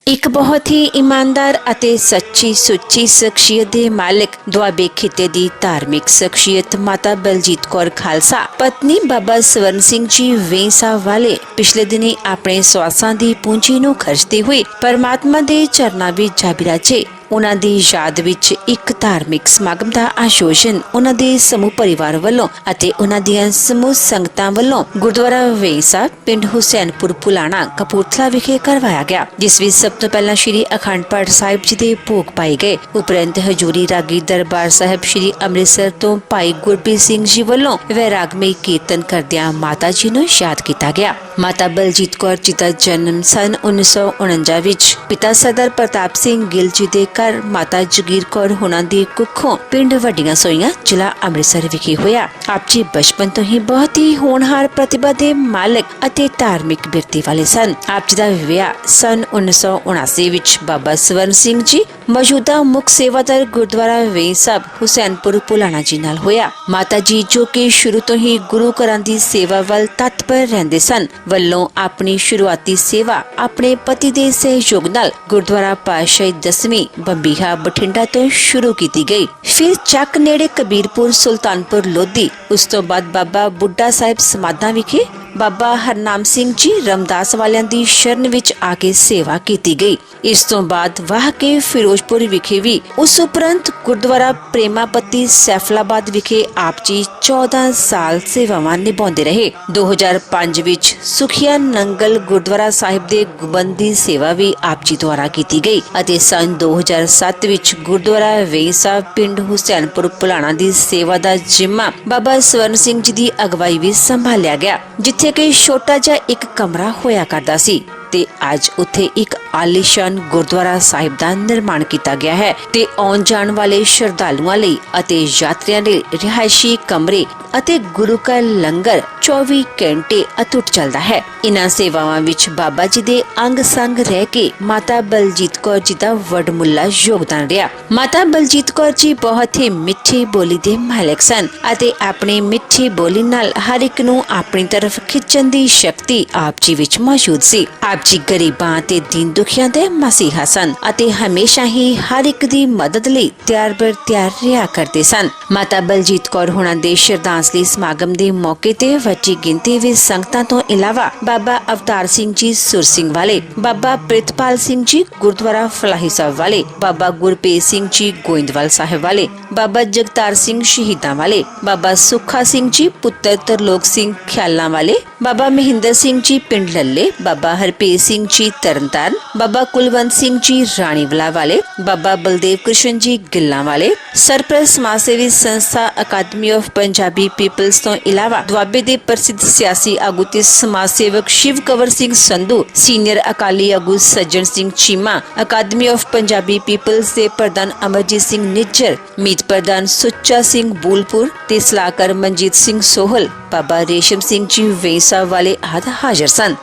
एक बहुत ही ईमानदार ਅਤੇ ਸੱਚੀ ਸੁੱਚੀ ਸ਼ਖਸੀਅਤ ਦੇ ਮਾਲਕ ਦੁਆਬੇ ਖਿੱਤੇ ਦੀ ਧਾਰਮਿਕ ਸ਼ਖਸੀਅਤ ਮਾਤਾ ਬਲਜੀਤ ਕੌਰ ਖਾਲਸਾ ਪਤਨੀ ਬਾਬਾ ਸਵਰਨ ਸਿੰਘ ਜੀ ਵੇਂਸਾ ਵਾਲੇ ਪਿਛਲੇ ਦਿਨੀ ਆਪਣੇ ਸਵਾਸਾਂ ਦੀ ਪੂੰਜੀ ਨੂੰ ਖਰਚਦੇ ਹੋਏ ਪਰਮਾਤਮਾ ਦੇ ਚਰਨਾਂ ਵਿੱਚ ਜਾ ਬਿਰਾਜੇ। उन्हां दी याद विच एक धार्मिक समागम का आयोजन उन्हां दे समूह परिवार वालों अते उन्हां दीआं समूह संगतां वालों गुरुद्वारा वेंसा पिंड हुसैनपुर पुलाणा कपूरथला विखे करवाया गया, जिस विच सब तो पहला श्री अखंड पाठ साहिब जी दे भोग पाए गए। उपरंत हजूरी रागी दरबार साहिब श्री अमृतसर तो भाई गुरप्रीत सिंह जी वालों वैरागमई कीर्तन करदियां माता जी नूं याद किया गया। माता बलजीत कौर जी का जन्म सन 1949 विच पिता सरदार प्रताप सिंह गिल जी दे घर माता जगीर कौर होना दी कुखों पिंड वड्डियां सोईयां जिला अमृतसर विखे होया। आप जी बचपन तो ही बहुत ही होनहार प्रतिभा दे मालक अते धार्मिक बिरती वाले सन। आप जी दा विआह सन 1979 विच बाबा स्वर्ण सिंह जी मौजूदा मुख सेवादार गुरुद्वारा वेंसा हुसैनपुर पुलाणा जी नाल होया। माता जी जो कि शुरू तो ही गुरु घरां दी सेवा वल तत्पर रहंदे सन ਵੱਲੋਂ ਆਪਣੀ ਸ਼ੁਰੂਆਤੀ ਸੇਵਾ ਆਪਣੇ ਪਤੀ ਦੇ ਸਹਿਯੋਗ ਨਾਲ ਗੁਰਦੁਆਰਾ ਪਾਤਸ਼ਾਹੀ 10ਵੀਂ ਬੰਬੀਹਾ ਬਠਿੰਡਾ ਤੋਂ ਸ਼ੁਰੂ ਕੀਤੀ ਗਈ। ਫਿਰ ਚੱਕ ਨੇੜੇ ਕਬੀਰਪੁਰ ਸੁਲਤਾਨਪੁਰ ਲੋਧੀ, ਉਸ ਤੋਂ ਬਾਅਦ ਬਾਬਾ ਬੁੱਢਾ ਸਾਹਿਬ ਸਮਾਧਾਂ ਵਿਖੇ बाबा हरनाम सिंह जी रमदास वालियां दी शरण विच आके सेवा कीती गई। इस तो बाद वाह के फिरोजपुर विखे भी, उस उपरंत गुरुद्वारा प्रेमापति सैफलाबाद विखे आप जी 14 साल सेवावां निभाउंदे रहे। 2005 विच सुखिया नंगल गुरुद्वारा साहिब दे गुबंदी सेवा भी आप जी द्वारा कीती गई अते सन 2007 विच गुरुद्वारा वेंसा पिंड हुसैनपुर पुलाणा दी सेवा दा जिम्मा बाबा स्वर्ण सिंह जी दी अगवाई विच संभालिया गया, जिथे कि छोटा जिहा एक कमरा होया करदा सी ते अज उत्थे एक आलीशान गुरुद्वारा साहिब दा निर्माण किया गया है ते आउण जाण वाले श्रद्धालुआं लई अते यात्रियां लई रिहायशी कमरे अते गुरु का लंगर 24 घंटे अटुट चलता है। इन्हां सेवावां विच बाबा जी दे अंग संग रह के माता बलजीत कौर जी दा वडमुल्ला योगदान रहा। माता बलजीत कौर जी बहुत ही मिठी बोली दे मालक सन अते अपनी मिठी बोली नाल हर एक नूं अपनी तरफ खिच्चण दी शक्ति आप जी विच मौजूद सी। आप जी गरीबां ते दीन दुखियां दे मसीहा सन अते हमेशा ही हर एक दी मदद लई त्यार बर त्यार रहा करते सन। माता बलजीत कौर होना दे श्रद्धांजलि समागम दे मौके ते वड्डी गिनती विच संगतां तो इलावा बाबा अवतार सिंह जी सुर सिंह वाले, बाबा प्रितपाल सिंह जी गुरुद्वारा फलाही साहब वाले, बाबा गुरप्रीत सिंह जी गोइंदवाल साहब वाले, बाबा जगतार सिंह शहीदां वाले, बाबा सुखा सिंह जी पुत्र तरलोक सिंह ख्यालां वाले, बाबा महेंद्र सिंह जी पिंड लल्ले, बाबा हरप्रीत सिंह जी तरनतारन, बाबा कुलवंत सिंह जी राणीवाला वाले, बाबा बलदेव कृष्ण जी गिल्लां वाले, सरप्रस्त समाज सेवी संस्था अकादमी ऑफ पंजाबी पीपल्स तो इलावा दुआबे दे प्रसिद्ध सियासी आगू ते समाज सेवक शिव कंवर सिंह संधू, सीनियर अकाली आगू सज्जन सिंह चीमा, अकादमी ऑफ पंजाबी पीपल्स दे प्रधान अमरजीत सिंह निज्जर, मीत प्रधान सुच्चा सिंह बूलपुर ते सलाहकार मनजीत सिंह सोहल, बाबा रेशम सिंह जी वेंसा वाले आदि हाजिर सन।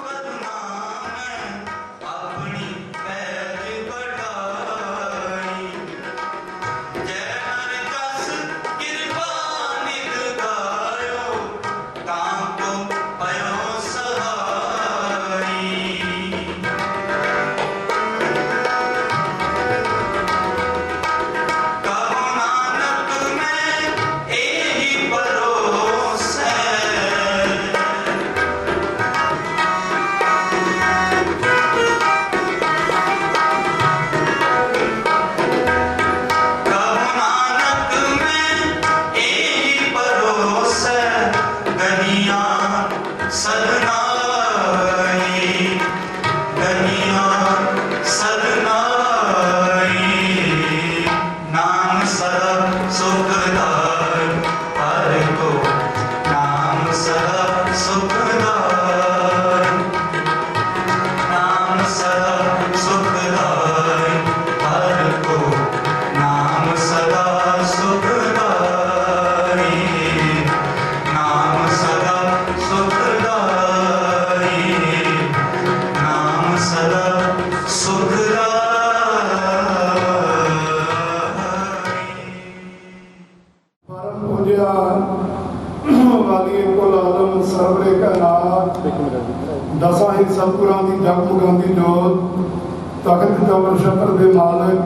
दसा ही सतगुरां दी जगमगांदी जोत तखत चौबन छत्र के मालिक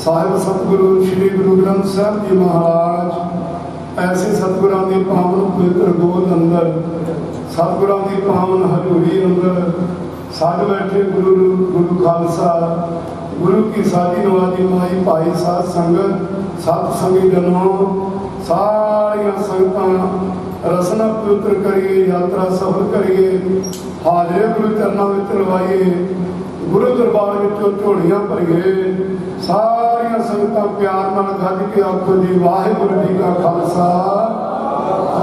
साहिब सतगुरु श्री गुरु ग्रंथ साहब जी महाराज ऐसे सतगुरां की पावन पवित्र गोद अंदर सतगुरां की पावन हजूरी अंदर साध बैठे गुरु गुरु खालसा गुरु की साधी नवाजी माई भाई साध संगत सत संगी जनों सारिया संगतां रसना पवित्र करिए यात्रा सफल करिए हाजरे गुरु चरणों में लवाइए गुरु दरबार विचों झोलियां भरीए सारिया संगतां प्यार नाल गज के आखो जी वाहिगुरू जी का खालसा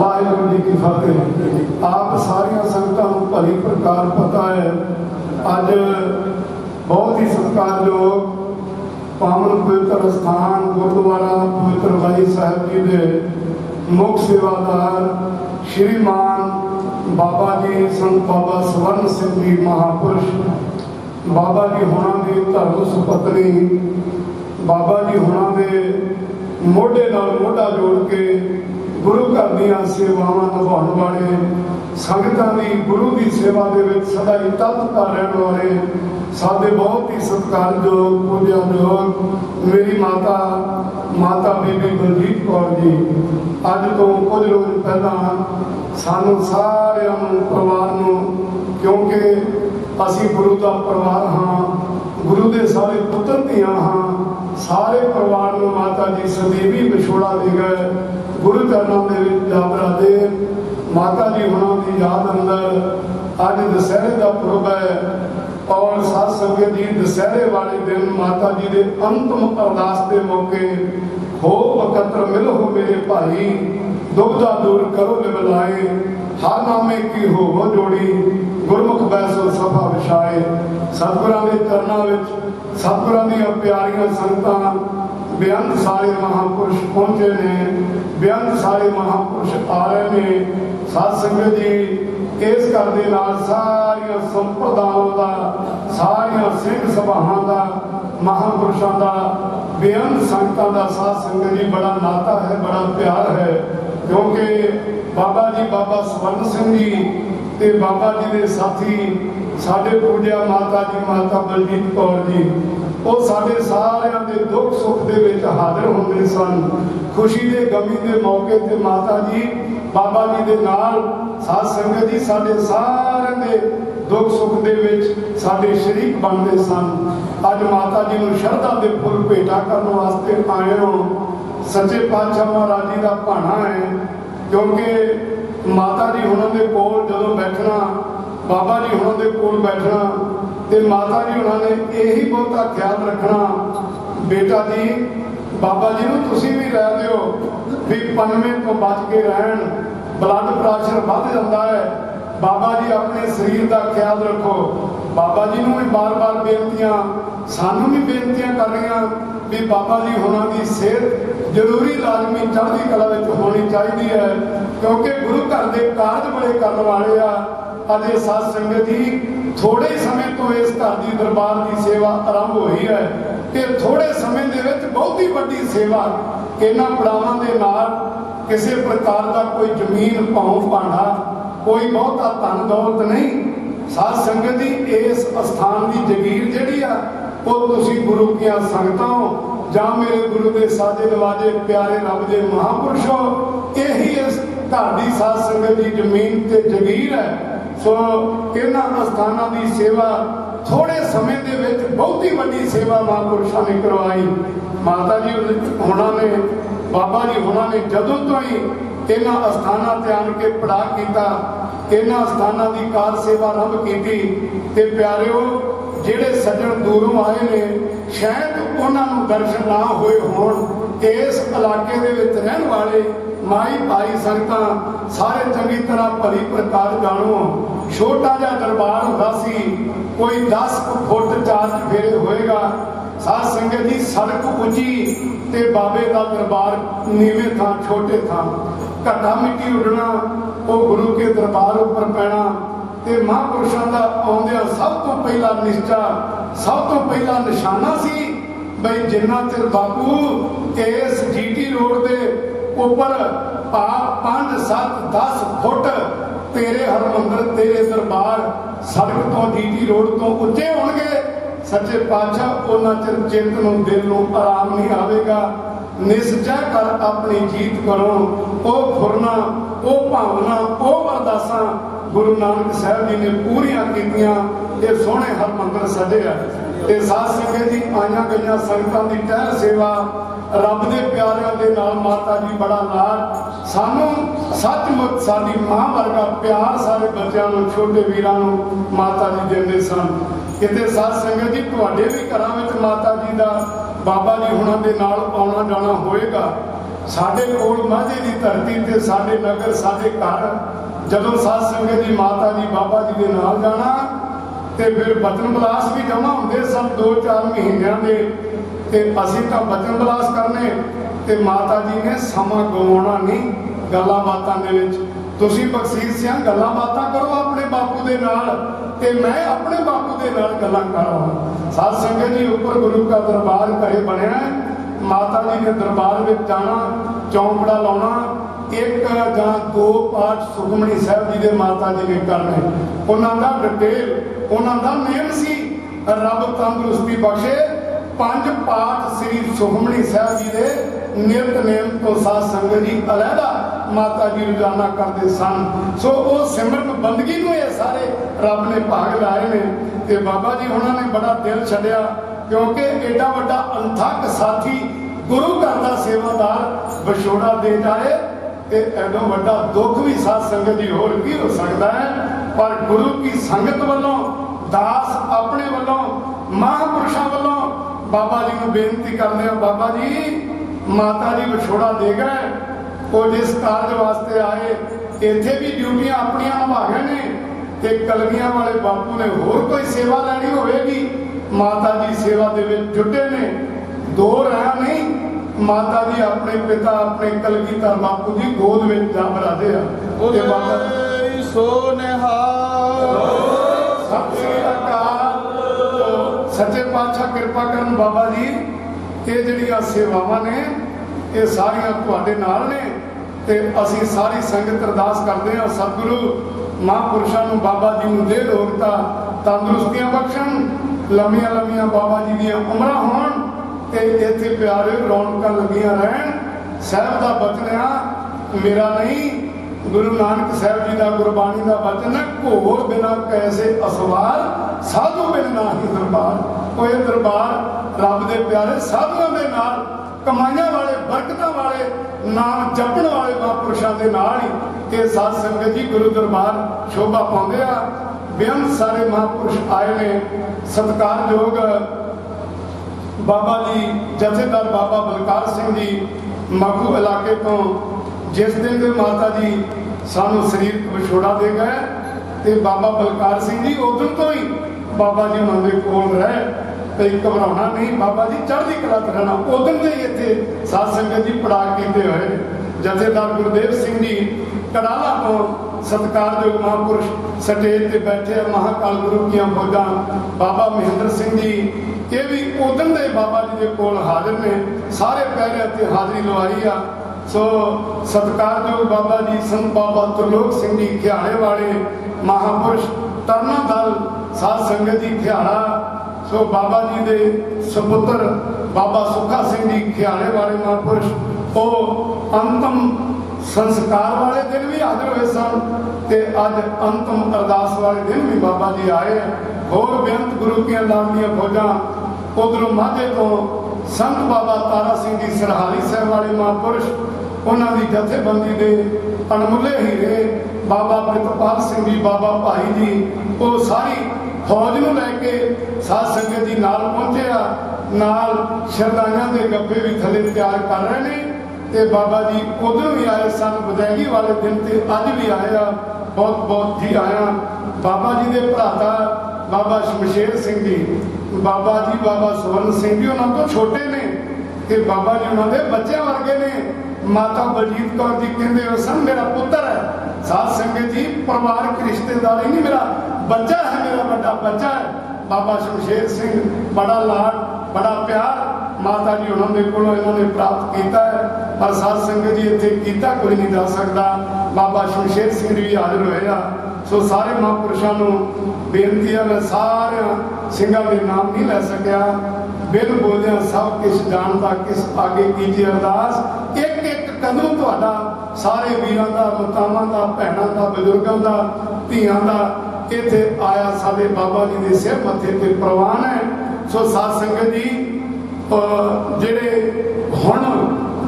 वाहिगुरू जी की फतेह। आप सारिया संगतां नूं भली प्रकार पता है अज बहुत ही सत्कारयोग पावन पवित्र स्थान गुरुद्वारा पवित्र भाई साहब जी के मुख सेवादार श्रीमान बाबा जी संत बाबा स्वर्ण सिंह जी महापुरुष बाबा जी होना की धर्म सुपत्नी बाबा जी होना के मोढे नाल मोढा जोड़ के गुरु घर दीआं सेवावां निभाउण वाले संगतां दी गुरु की सेवा दे विच सदा ही तत्परता रहण वाले साडे बहुत ही सत्कारयोग पूजनयोग मेरी माता माता बीबी बलजीत कौर जी अज तो कुछ रोज पहला सानू सारिआं नूं परिवार नूं क्योंकि असी गुरु का परिवार हाँ गुरु के सारे पुत्र धियां हाँ सारे परिवार नूं माता जी सदैवी विछोड़ा दे गए गुरु चरणों के जागरा दे माता जी होना की याद अंदर अज दशहरे का पुरब है और साध संगत जी दशहरे वाले दिन माता जी के अंतिम अरदास के मौके हो एकत्र मिलो हो मेरे भाई दुविधा दूर करो लिवलाए हर नामे की हो जोड़ी गुरमुख बैसो सभा विछाए सतगुरां दे चरणां विच सतगुरां दीआं प्यारियां संगतां बेअंत सारे महापुरुष पहुंचे ने बेअंत सारे महापुरुष आ रहे ने साध संगत जी इस घर दे नाल सारियां संप्रदावां दा सारियां सिंह सभावां दा महापुरुषां दा बेअंत संगतां दा साध संगत जी बड़ा नाता है बड़ा प्यार है क्योंकि बाबा जी बाबा स्वर्ण सिंह जी ते बाबा जी के साथी साडे पूज्या माता जी माता बलजीत कौर जी वो साडे सारियां दे दुख सुख दे विच हाजिर होंदे सन खुशी दे गमी दे मौके ते माता जी बाबा जी दे नाल साध संगत जी साडे सारियां दे दुख सुख दे विच साडे शरीक बनदे सन अज माता जी नूं शरधा दे फुल भेटा करन वास्ते आए हो सच्चे पातशाह महाराज जी का भाणा है क्योंकि माता जी उन्होंने कोल जदों बैठना बाबा जी उन्होंने कोल बैठना ते माता जी उन्होंने यही बहुता ख्याल रखना बेटा जी बाबा जी नूं तुसीं भी रह दिओ भी पनवे तो बच के रहन ब्लड प्रेशर बढ़ जाता है बाबा जी अपने शरीर का ख्याल रखो बाबा जी नूं भी बार बार बेनतियां सानू भी बेनतियां कर रही भी बाबा जी होना की सेहत जरूरी लाजमी चढ़ती कला होनी चाहिए है क्योंकि गुरु घर के कारज बड़े करने वाले अजे साध संगत जी थोड़े समय तो इस घर की दरबार की सेवा आरंभ हुई है कि थोड़े समय के बहुत ही बड़ी सेवा इन्हां पड़ावां दे नाल किसी प्रकार का कोई जमीन पाँव भांडा कोई बहुता धन दौलत नहीं साध संगत जी इस स्थान की जगीर जिहड़ी आ वो तुसीं गुरु की संगतां हो जां मेरे गुरु के साजे नवाजे प्यारे रब के महापुरुषों यही इस घर की साध संगत की जमीन ते जगीर है सो इन्हां स्थानां की सेवा थोड़े समय के विच बहुत ही वड्डी सेवा महापुरुषों ने करवाई माता जी होना ने बाबा जी होना ने जदों तो ही इन्हां स्थानां ते आन के पड़ा किया इन्हां स्थानां की कार सेवा आरंभ की ते प्यारिओ ਜਿਹੜੇ सज्जन दूरों आए ने शायद उन्होंने दर्शन ना होए होण इस इलाके दे विच रहण वाले माई भाई संगतां सारे चंगी तरह भली प्रकार जाणो छोटा जिहा दरबार हुंदा सी कोई 10 फुट 4 फेरे होएगा साध संगत जी सड़क उची ते बाबे का दरबार नीवे था छोटे था घटा मिट्टी उड़ना वो गुरु के दरबार उपर पैना ते महापुरुषों का आउंदिया सब तो पहला निश्चा सब तो पहला निशाना सी बई जिन्ना चिर बापू इस जीटी रोड के उपर 5 7 10 फुट तेरे हरमंदिर तेरे दरबार सड़क तो जीटी रोड तो उच्चे होणगे सच्चे पातशाह उन्ना चिर चित्त नूं दिल नूं आराम नहीं आवेगा। निश्चय कर अपनी जीत करो, ओ फुरना ओ भावना ओ अरदासां गुरु नानक साहब जी ने पूरियां कीतियां। ये सोहणे हरमंदर सजे आ ते साध संगत जी आईयां गईयां संगतां दी टहल सेवा रब दे प्यारिਆਂ दे नाल माता जी बड़ा लाड सानू सचमुच साडी मां वर्गा प्यार सारे बच्चों नूं छोटे वीरां नूं माता जी दिंदे सन। किते साध संगत जी तुहाडे भी घरां विच माता जी दा बाबा जी हुणां दे नाल आउणा जाना होएगा। साडे कोल माझे दी धरती ते साडे नगर साडे घर जदों साध संगत जी माता जी बाबा जी दे नाल जाना ते फिर बचन बलास भी जमा होंदे सन 2-4 महीनों के ते असीं तां बचन बलास करने ते माता जी ने समा गवाउणा नहीं गल्लां बातां दे विच। तुसीं बख्शीश सिंह गल्लां बातां करो अपने बापू दे नाल ते मैं अपने बापू दे नाल गल्लां करां। साध संगत जी उपर गुरु का दरबार घरे बनिया माता जी ने दरबार में जाना चौंपड़ा लाउणा 1 ਜਾਂ 2 पाठ सुखमणी साहब जी दे माता जी ने करने उन्हां दा डिटेल उन्हां दा नेम सी रब तंदुरुस्ती बख्शे 5 पाठ श्री सुखमणी साहब जी दे नितनेम तो साध संगत जी अलहदा माता जी रोजाना करते सन। सो वो सिमरन बंदगी नूं ये सारे रब ने भाग लाए ने ते बाबा जी हुणां ने बड़ा दिल छड्डिया क्योंकि एडा वड्डा अंथक साथी गुरु घर दा सेवादार विछोड़ा दे जाए ते एडो वड्डा दुख भी साध संगत जी होर की हो सकता है। पर गुरु की संगत वालों दास अपने वालों महापुरुषों वालों बाबा जी को बेनती करते हैं बाबा जी माता जी विछोड़ा दे गए वो जिस कार्य वास्ते आए इत्थे भी ड्यूटियां अपनियां निभा गए ने ते कलगियां वाले बापू ने होर कोई सेवा लैनी होगी माता जी सेवा दे विच जुटे ने दो रहा नहीं माता जी अपने पिता अपने कलगीधर बापू जी गोद में जा बरादे सच्चे पातशाह कृपा करन बाबा जी ये जिहड़ियां सेवावां ने ये सारियां तुहाडे नाल ने ते असीं सारी संगत अरदास करदे हां सतगुरु महापुरुषां नूं बाबा जी नूं दे रोगता तंदुरुस्तियां बख्शण लंबियां लंबियां बाबा जी दीयां उमरां होण ते इत्थे प्यारे रौनकां लगियां रहन। साहब दा बचन आ मेरा नहीं गुरु नानक साहब जी दा गुरबाणी दा बचन है घोर बिना कैसे असवार साधु बिन नाही दरबार। कोई दरबार रब दे प्यारे साधुआं दे नाल कमाइयां वाले बरकतां वाले नाम जपण वाले महापुरुषां दे नाल ही ते साध संगत जी गुरु दरबार शोभा पाउंदे आ। बेअंत सारे महापुरुष आए ने सत्कारयोग बाबा जी जथेदार बाबा बलकार सिंह जी मखू इलाके तो जिस दिन के माता जी सानू शरीर विछोड़ा दे गए ते बाबा बलकार सिंह जी उस दिन तो ही बाबा जी उन्होंने कोल रहे ते घबराना नहीं बाबा जी चढ़दी कला रहना उस दिन से इत्थे साध संगत जी पड़ा कीते हुए जथेदार गुरदेव सिंह जी कड़ाला तो सत्कारयोग महापुरुष स्टेज ते बैठे महाकाल गुरु की फौजा बाबा महेंद्र सिंह जी ये भी उदन दे बाबा जी के कोल हाजिर ने सारे पहरे ते हाजिरी लवाई आ। सो सत्कारयोग बाबा जी संत बाबा त्रिलोक सिंह जी खियाड़े वाले महापुरुष तरना दल साध संगत जी खियाड़ा सो बाबा जी दे सपुत्र बाबा सुखा सिंह जी खियाड़े वाले महापुरुष वो अंतम संस्कार वाले दिन भी हाजिर हुए सन ते अज अंतम अरदास वाले दिन भी बाबा जी आए होर बेअंत गुरु की लाडलियां फौजा उधरों माझे तो संत बाबा तारा सिंह जी सरहाली साहब वाले महापुरुष उन्होंने जथेबंदी के अणमुले हीरे बाबा प्रितपाल सिंह जी बाबा भाई जी वो सारी फौज को लैके साध संगत जी नाल पहुंचे नाल शरदाइयां के गप्पे भी थले तैयार कर रहे हैं ते बाबा जी उधर भी आए सन विदायगी वाले दिन ते अज भी आया बहुत बहुत जी आया। बाबा जी के भराता बाबा शमशेर सिंह जी बाबा जी बाबा सुवर्ण सिंह जी उन्होंने तो छोटे ने ते बाबा जी उन्होंने बच्चे वर्गे ने माता बलजीत कौर जी कहते हो सन मेरा पुत्र है साध संगत जी परिवारक रिश्तेदारी नहीं मेरा बच्चा है मेरा बड़ा बच्चा है। बाबा शमशेर सिंह बड़ा लाड बड़ा प्यार माता जी उन्होंने को इन्होंने प्राप्त किया है पर साध संगत जी इतने किया कोई नहीं जा सकता। बाबा शमशेर सिंह भी हाजिर होया सो सारे महापुरुषों को बेनती है, मैं सारे सिंघां के नाम नहीं लै सकिया। बिल बोलिया सब किस जानता, किस आगे कीजिए अरदास। एक एक कदम तुहाडा सारे वीरां दा, मातावां दा, भैणां दा, बजुर्गां दा, धीआं दा इत्थे आया साडे बाबा जी के सिर मत्थे ते प्रवान है। सो साध संगत जी, जिहड़े हुण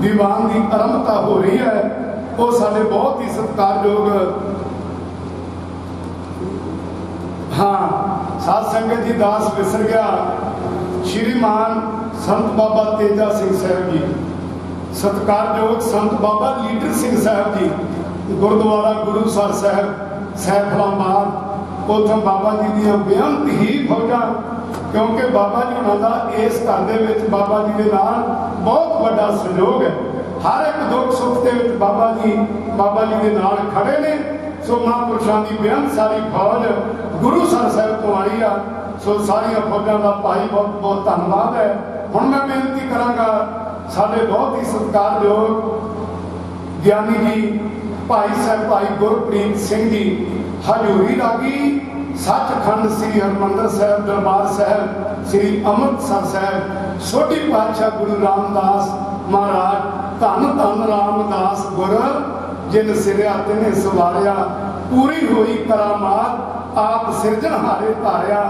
दीवान की आरंभता हो रही है वो साडे बहुत ही सत्कारयोग, हाँ साध संगत जी दास विसर गया श्रीमान संत बाबा तेजा सिंह साहब जी, सत्कारयोग संत बाबा लीडर सिंह साहब जी, गुरुद्वारा गुरुसर साहब सैफलाबाद, उथों बाबा जी दी बेअंत ही फौजा, क्योंकि बाबा जी उन्होंने इस घर दे विच बाबा जी के नाल बहुत बड़ा सहयोग है। हर एक दुख सुख के बाबा जी के नाल खड़े ने। सो महापुरुषों की बेअंत सारी फौज गुरुसर साहब तो आई आ। सो सारिया फौजा का भाई बहुत बहुत धन्यवाद है। हुण मैं बेनती करांगा साडे बहुत ही सत्कारयोग ज्ञानी जी भाई साहब भाई गुरप्रीत सिंह जी हजूरी लागी सचखंड श्री हरमंदर साहब दरबार साहब श्री अमृतसर साहब सोढ़ी पातशाह गुरु रामदास महाराज धन धन रामदास गुर जिन सिरिया तिने सवारिया पूरी हुई करामात आप सिरजनहारे धारिया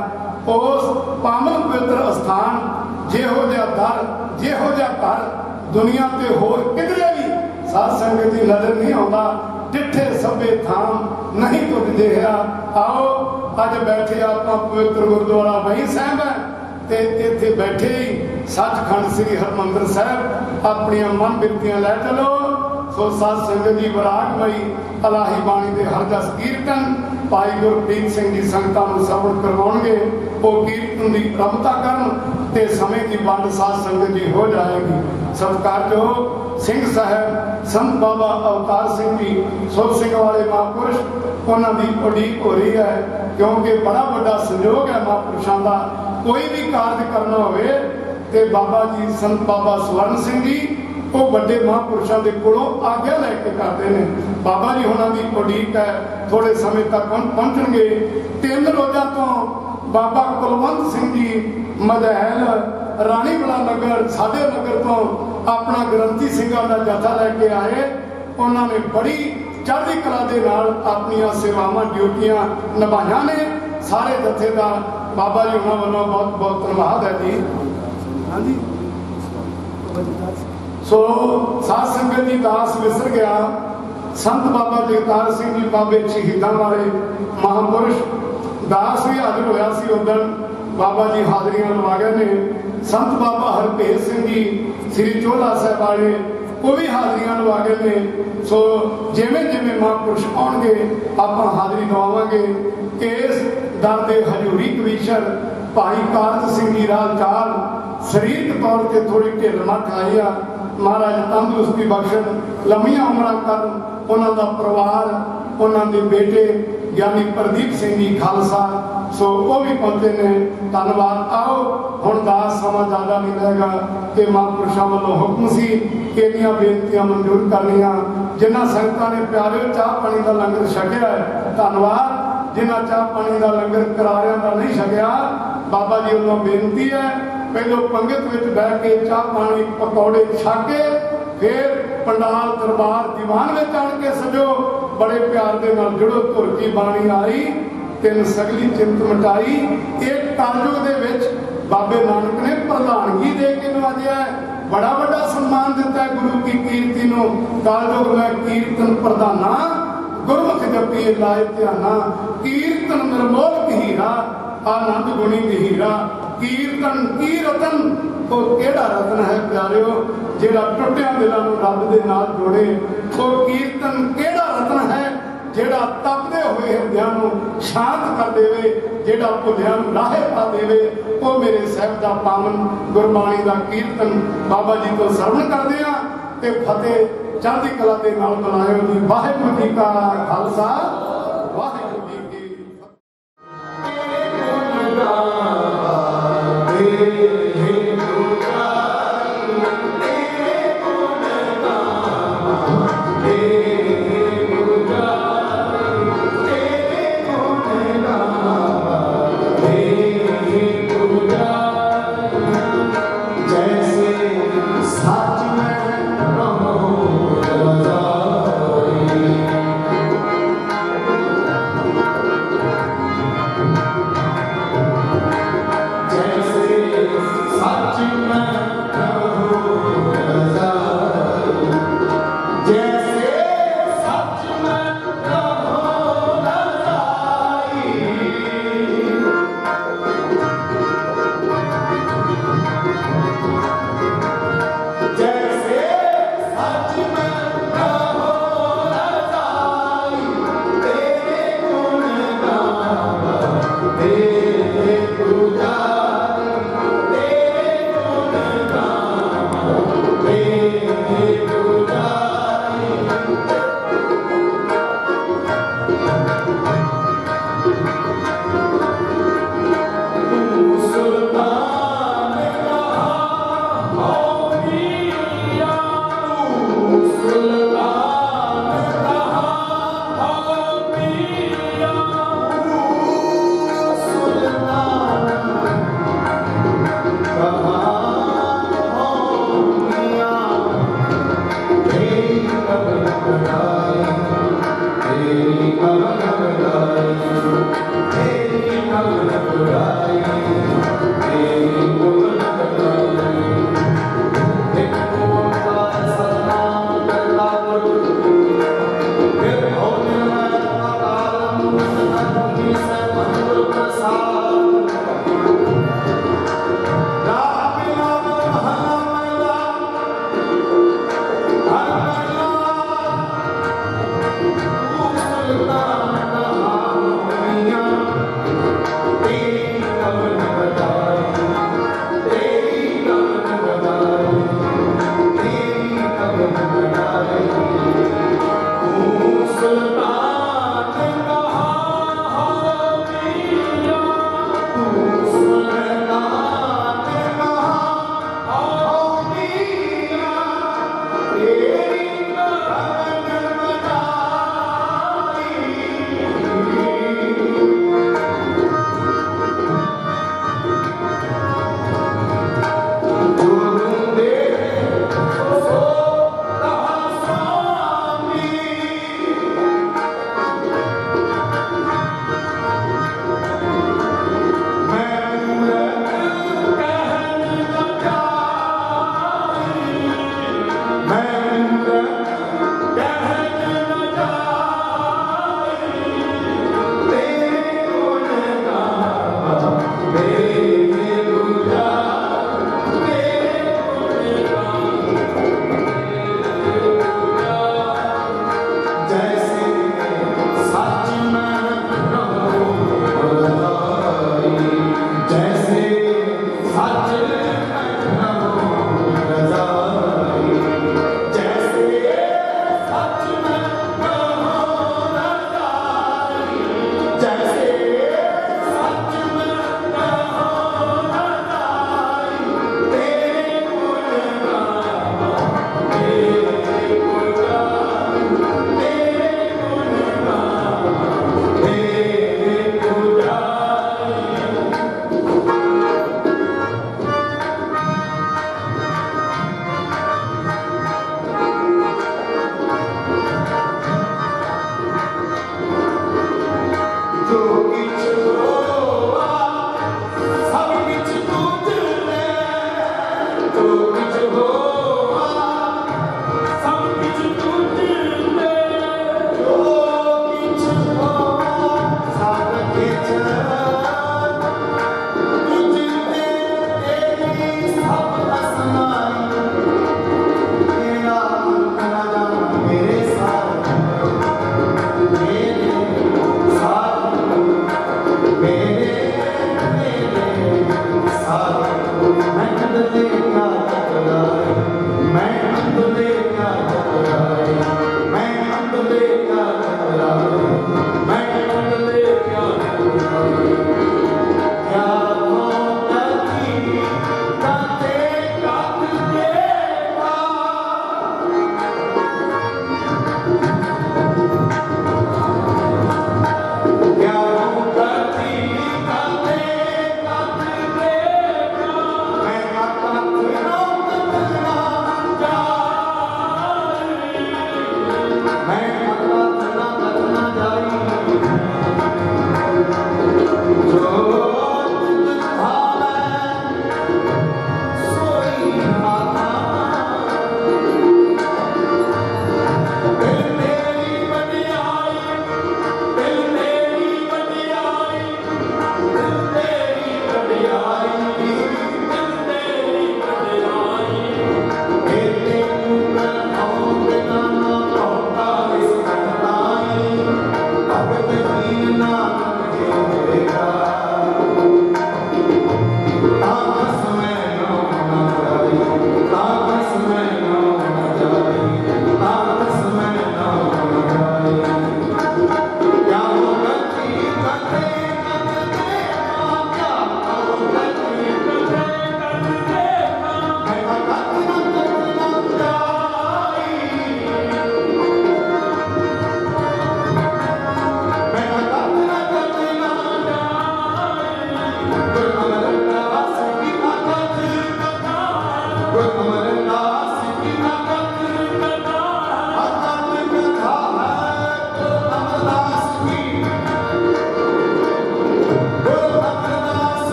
उस पावन पवित्र स्थान जिहो जिहा दर जिहो जिहा घर दुनिया ते होर किधरे भी साध संगत की नजर नहीं आता। डिठे सभे थाम नहीं तुझ देखा। आओ अज बैठे आप पवित्र गुरुद्वारा वही साहब है ते इत्थे बैठे ही सचखंड श्री हरमंदर साहब अपनी मन बिरतियां लै चलो। सो साध संगत जी विरागमई अलाही बाणी के हर जस कीर्तन भाई गुरप्रीत सिंह जी संगतां नूं श्रवण करवाउणगे। वो कीर्तन की क्रमता करन ते समय की वंड साध संगत जी हो जाएगी। सत्कारयोग सिंह साहब संत बाबा अवतार सिंह जी सुर सिंह वाले महापुरुष उन्होंने की उड़ीक हो रही है, क्योंकि बड़ा बड़ा संयोग है महापुरुषों का। कोई भी कार्य करना होवे ते बाबा जी संत बाबा स्वर्ण सिंह जी वो बड़े महापुरुषों के कोलों आज्ञा लैके करते हैं। बाबा जी उन्होंने की उड़ीक है, थोड़े समय तक पहुंचणगे। 3 रोजा तो बाबा कुलवंत सिंह जी मदहल राणीवाला नगर साडे नगर तो अपना ग्रंथी सिंघां दा जथा लैके आए। उन्होंने बड़ी चढ़ती कला के नाल अपनियां सेवावां ड्यूटियां निभाइयां ने। सारे जथे का बाबा जी उन्होंने वालों बहुत बहुत धन्यवाद है जी। हाँ जी। सो साध संगत जी दास विसर गया संत बाबा जगतार सिंह जी बाबे शहीदां वाले महापुरुष दास भी हाजिर होया सी। उदन बाबा जी हाजरियां लवा गए ने। संत बाबा हरभेर सिंह जी श्री चोला साहब वाले वो भी हाजरियां लवा गए ने। सो जिमें जिमें महापुरुष आउणगे आपां हाजरी लवावांगे। इस दर दे हजूरी कमीशनर भाई कारज सिंह जी राल चाल शरीरक तौर पर थोड़ी ढिल मठ आई आ। महाराज तंदुरुस्ती बख्शण लंबियां उमरां करन। उन्हां दा परिवार उन्हां दे बेटे ज्ञानी प्रदीप सिंह जी खालसा सो वो भी पहुंचे ने। धन्यवाद। आओ हुण दास समा ज़्यादा नहीं रहेगा कि महापुरुषों वालों हुक्म सी इन्नियां बेनतियां मंजूर करनियां। जिन्हां संगतां ने प्यारे चाह पानी का लंगर छकिया है धन्यवाद। जिन्हां चाह पानी का लंगर करारियां का नहीं छकिया बाबा जी वालों बेनती है पहलो पंगत विच बैठ के चाह पानी पकौड़े छक के फिर पंडाल दरबार दीवान में आण के सजो। बड़े प्यार के नाल जुड़ो धुर की बाणी आई तिन सगली चिंत मिटाई। एक कलयुग दे विच बाबे नानक ने प्रधानगी दे के नवाजिया है। बड़ा बड़ा सम्मान दिता है गुरु की कीर्ति नूं। कलयुग में कीर्तन प्रधाना गुरमुख जपी लाए ध्याना। कीर्तन निर्मोल हीरा आनंद गुणी हीरा। कीर्तन की रतन तो केड़ा रतन है प्यारिओ जेड़ा टुटिया दिलों रब दे नाल जोड़े। तो कीर्तन केड़ा रतन है जेड़ा तपदे हुए हृदयां नूं शांत कर देवे, जेड़ा भुलियां नूं राहे पा देवे। वो मेरे साहब दा पावन गुरबाणी दा कीर्तन बाबा जी तो सरवण करदे आ ते फतेह चढ़दी कला दे नाल बुलायो जी। वाहिगुरू जी का खालसा वाहिगुरू जी की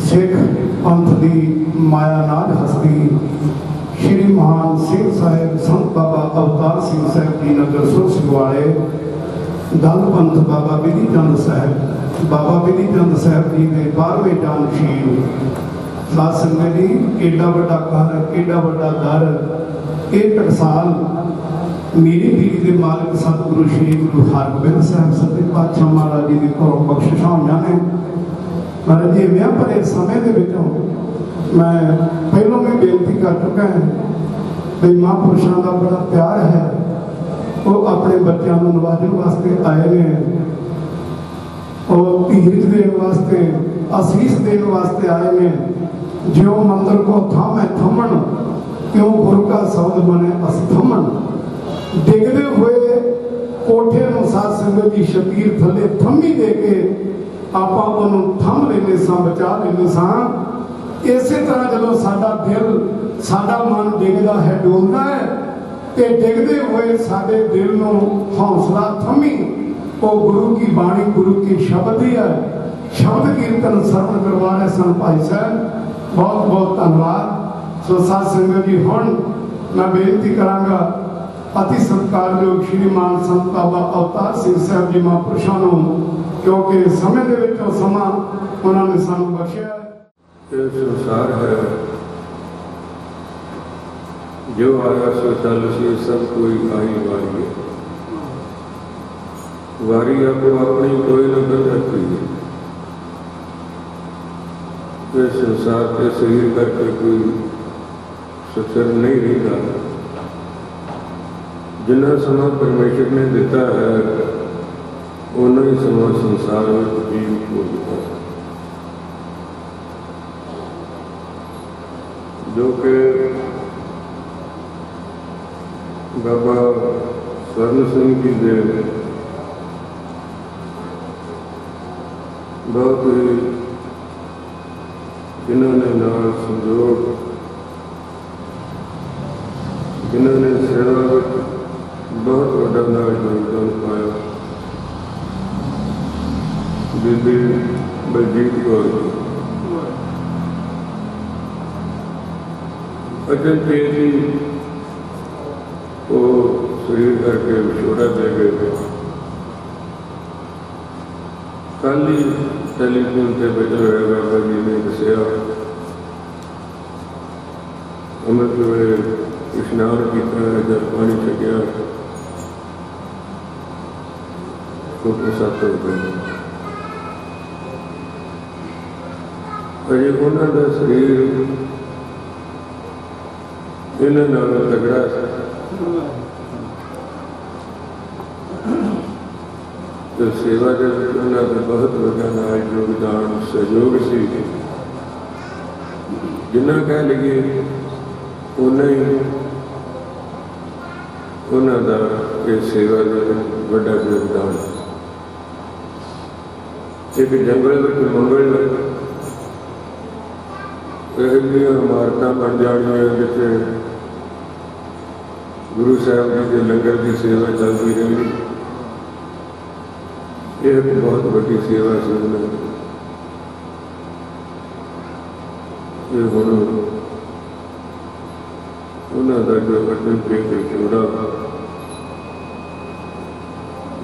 सिख पंथ की मायानाथ हस्ती श्री महान सिंह साहिब संत बाबा अवतार सिंह साहिब जी नगर सुर सिंहवाड़े दल पंथ बाबा बिधि चंद साहब जी के 12वें जानशील साध संगत जी एडा वड्डा घर एडा वड्डा दर ये टकसाल मेरी पीढ़ी के मालिक सतगुरु श्री गुरु हरगोबिंद साहब सच्चे पातशाह महाराज जी की घरों बख्शिशां होईयां ने। महाराज जी विआह भरे समय के विचों मैं पहलों भी बेनती कर चुका है भी महापुरुषों का बड़ा प्यार है वो अपने बच्चों को नवाजन वास्ते आए हैं और धीरज देने वास्ते ਅਸੀਸ ਦੇਣ ਵਾਸਤੇ ਆਏ ਨੇ। ਜਿਉ ਮੰਦਰ ਕੋ ਥਾਮੈ ਥਮਣ, ਕਿਉਂ ਗੁਰੂ ਕਾ ਸ਼ਬਦ ਬਣੇ ਅਸਥਮਣ। ਡਿੱਗਦੇ ਹੋਏ ਕੋਠੇ ਨੂੰ ਸਾਧ ਸੰਗਤ ਦੀ ਸ਼ਤੀਰ ਥੱਲੇ ਥੰਮੀ ਦੇ ਕੇ ਆਪਾਂ ਉਹਨੂੰ ਥੰਮ ਲੈਂਦੇ ਸਾਂ, ਬਚਾ ਲੈਂਦੇ ਸਾਂ। ਇਸੇ ਤਰ੍ਹਾਂ ਜਦੋਂ ਸਾਡਾ ਦਿਲ, ਸਾਡਾ ਮਨ ਡਿੱਗਦਾ ਹੈ, ਡੋਲਦਾ ਹੈ, ਤੇ ਡਿੱਗਦੇ ਹੋਏ ਸਾਡੇ ਦਿਲ ਨੂੰ ਹੌਸਲਾ ਥੰਮੀ ਉਹ ਗੁਰੂ ਕੀ ਬਾਣੀ, ਗੁਰੂ ਕੀ ਸ਼ਬਦ ਹੀ ਹੈ। ਸ਼ਬਦ ਕੀਰਤਨ ਸਰਵਣ ਕਰਵਾ ਰਹੇ ਸਨ ਭਾਈ ਸਾਹਿਬ, ਬਹੁਤ ਬਹੁਤ ਧੰਨਵਾਦ। ਸੋ ਸਾਧ ਸੰਗਤ ਜੀ, ਹੁਣ ਮੈਂ ਬੇਨਤੀ ਕਰਾਂਗਾ ਅਤੀ ਸਤਿਕਾਰਯੋਗ ਸ਼੍ਰੀਮਾਨ ਸੰਤ ਬਾਬਾ ਅਵਤਾਰ ਸਿੰਘ ਸਾਹਿਬ ਜੀ ਮਹਾਂਪੁਰਸ਼ਾਂ ਨੂੰ, ਕਿਉਂਕਿ ਸਮੇਂ ਦੇ ਵਿੱਚ ਉਹ ਸਮਾਂ ਉਹਨਾਂ ਨੇ ਸਾਨੂੰ ਬਖਸ਼ਿਆ ਹੈ। ਇਹ ਸੰਸਾਰ ਹੈ, ਜੋ ਆਇਆ ਸੋ ਚੱਲ ਸੀ, ਸਭ ਕੋਈ ਆਈ ਵਾਰੀ ਹੈ। ਵਾਰੀ ਆਪੋ ਆਪਣੀ, ਕੋਈ ਨਾ ਬਦਲਤੀ ਹੈ। ਇਹ ਸੰਸਾਰ ਤੇ ਸਰੀਰ ਕਰਕੇ ਕੋਈ ਸਚਰ ਨਹੀਂ ਰਹਿੰਦਾ। ਜਿੰਨਾ ਸਮਾਂ ਪਰਮੇਸ਼ਰ ਨੇ ਦਿੱਤਾ ਹੈ, ਉਨਾ ਹੀ ਸਮਾਂ ਸੰਸਾਰ ਵਿੱਚ ਜੀਵ ਹੋ ਦਿੱਤਾ ਹੈ। ਜੋ ਕਿ ਬਾਬਾ ਸਵਰਨ ਸਿੰਘ ਜੀ ਦੇ ਬਹੁਤ ਹੀ, ਜਿਨ੍ਹਾਂ ਨੇ ਨਾਲ ਸੰਜੋਗ, ਜਿਨ੍ਹਾਂ ਨੇ ਸੇਵਾ ਵਿੱਚ ਬਹੁਤ ਵੱਡਾ ਨਾਲ ਯੋਗਦਾਨ ਪਾਇਆ। ਬੀਬੀ ਬਲਜੀਤ ਕੌਰ ਅਜਨ ਜੀ, ਉਹ ਸਰੀਰ ਕਰਕੇ ਵਿਛੋੜਾ ਦੇ ਗਏ। ਕੱਲ੍ਹ ਹੀ ਟੈਲੀਫੋਨ ਤੇ ਬੈਠੇ ਹੋਏ ਬਾਬਾ ਜੀ ਨੇ ਦੱਸਿਆ, ਅੰਮ੍ਰਿਤ ਵੇਲੇ ਇਸ਼ਨਾਨ ਕੀਤਾ, ਜਦ ਪਾਣੀ ਛਕਿਆ, ਕੋਈ ਸੱਤ ਹੋ ਗਏ। ਅਜੇ ਉਹਨਾਂ ਦਾ ਸਰੀਰ ਇਹਨਾਂ ਨਾਲ ਤਗੜਾ ਸੀ ਤੇ ਸੇਵਾ ਦੇ ਵਿੱਚ ਉਹਨਾਂ ਦਾ ਬਹੁਤ ਵੱਡਾ ਨਾਲ ਯੋਗਦਾਨ, ਸਹਿਯੋਗ ਸੀ। ਜਿੰਨਾ ਕਹਿ ਲਈਏ ਉਨਾ ਹੀ ਉਹਨਾਂ ਦਾ ਇਹ ਸੇਵਾ ਦੇ ਵਿੱਚ ਵੱਡਾ ਯੋਗਦਾਨ। ਇੱਕ ਜੰਗਲ ਵਿੱਚ ਮੰਗਲ ਇਹ ਜਿਹੀਆਂ ਇਮਾਰਤਾਂ ਬਣ ਜਾਣੀਆਂ ਜਿੱਥੇ ਗੁਰੂ ਸਾਹਿਬ ਜੀ ਦੇ ਲੰਗਰ ਦੀ ਸੇਵਾ ਚੱਲਦੀ ਰਹੀ। ਇਹ ਇੱਕ ਬਹੁਤ ਵੱਡੀ ਸੇਵਾ ਸੀ ਉਹਨਾਂ ਦੀ। ਇਹ ਹੁਣ ਉਹਨਾਂ ਦਾ ਜੋ ਅਟਲ ਪ੍ਰੇਮ ਜੋੜਾ,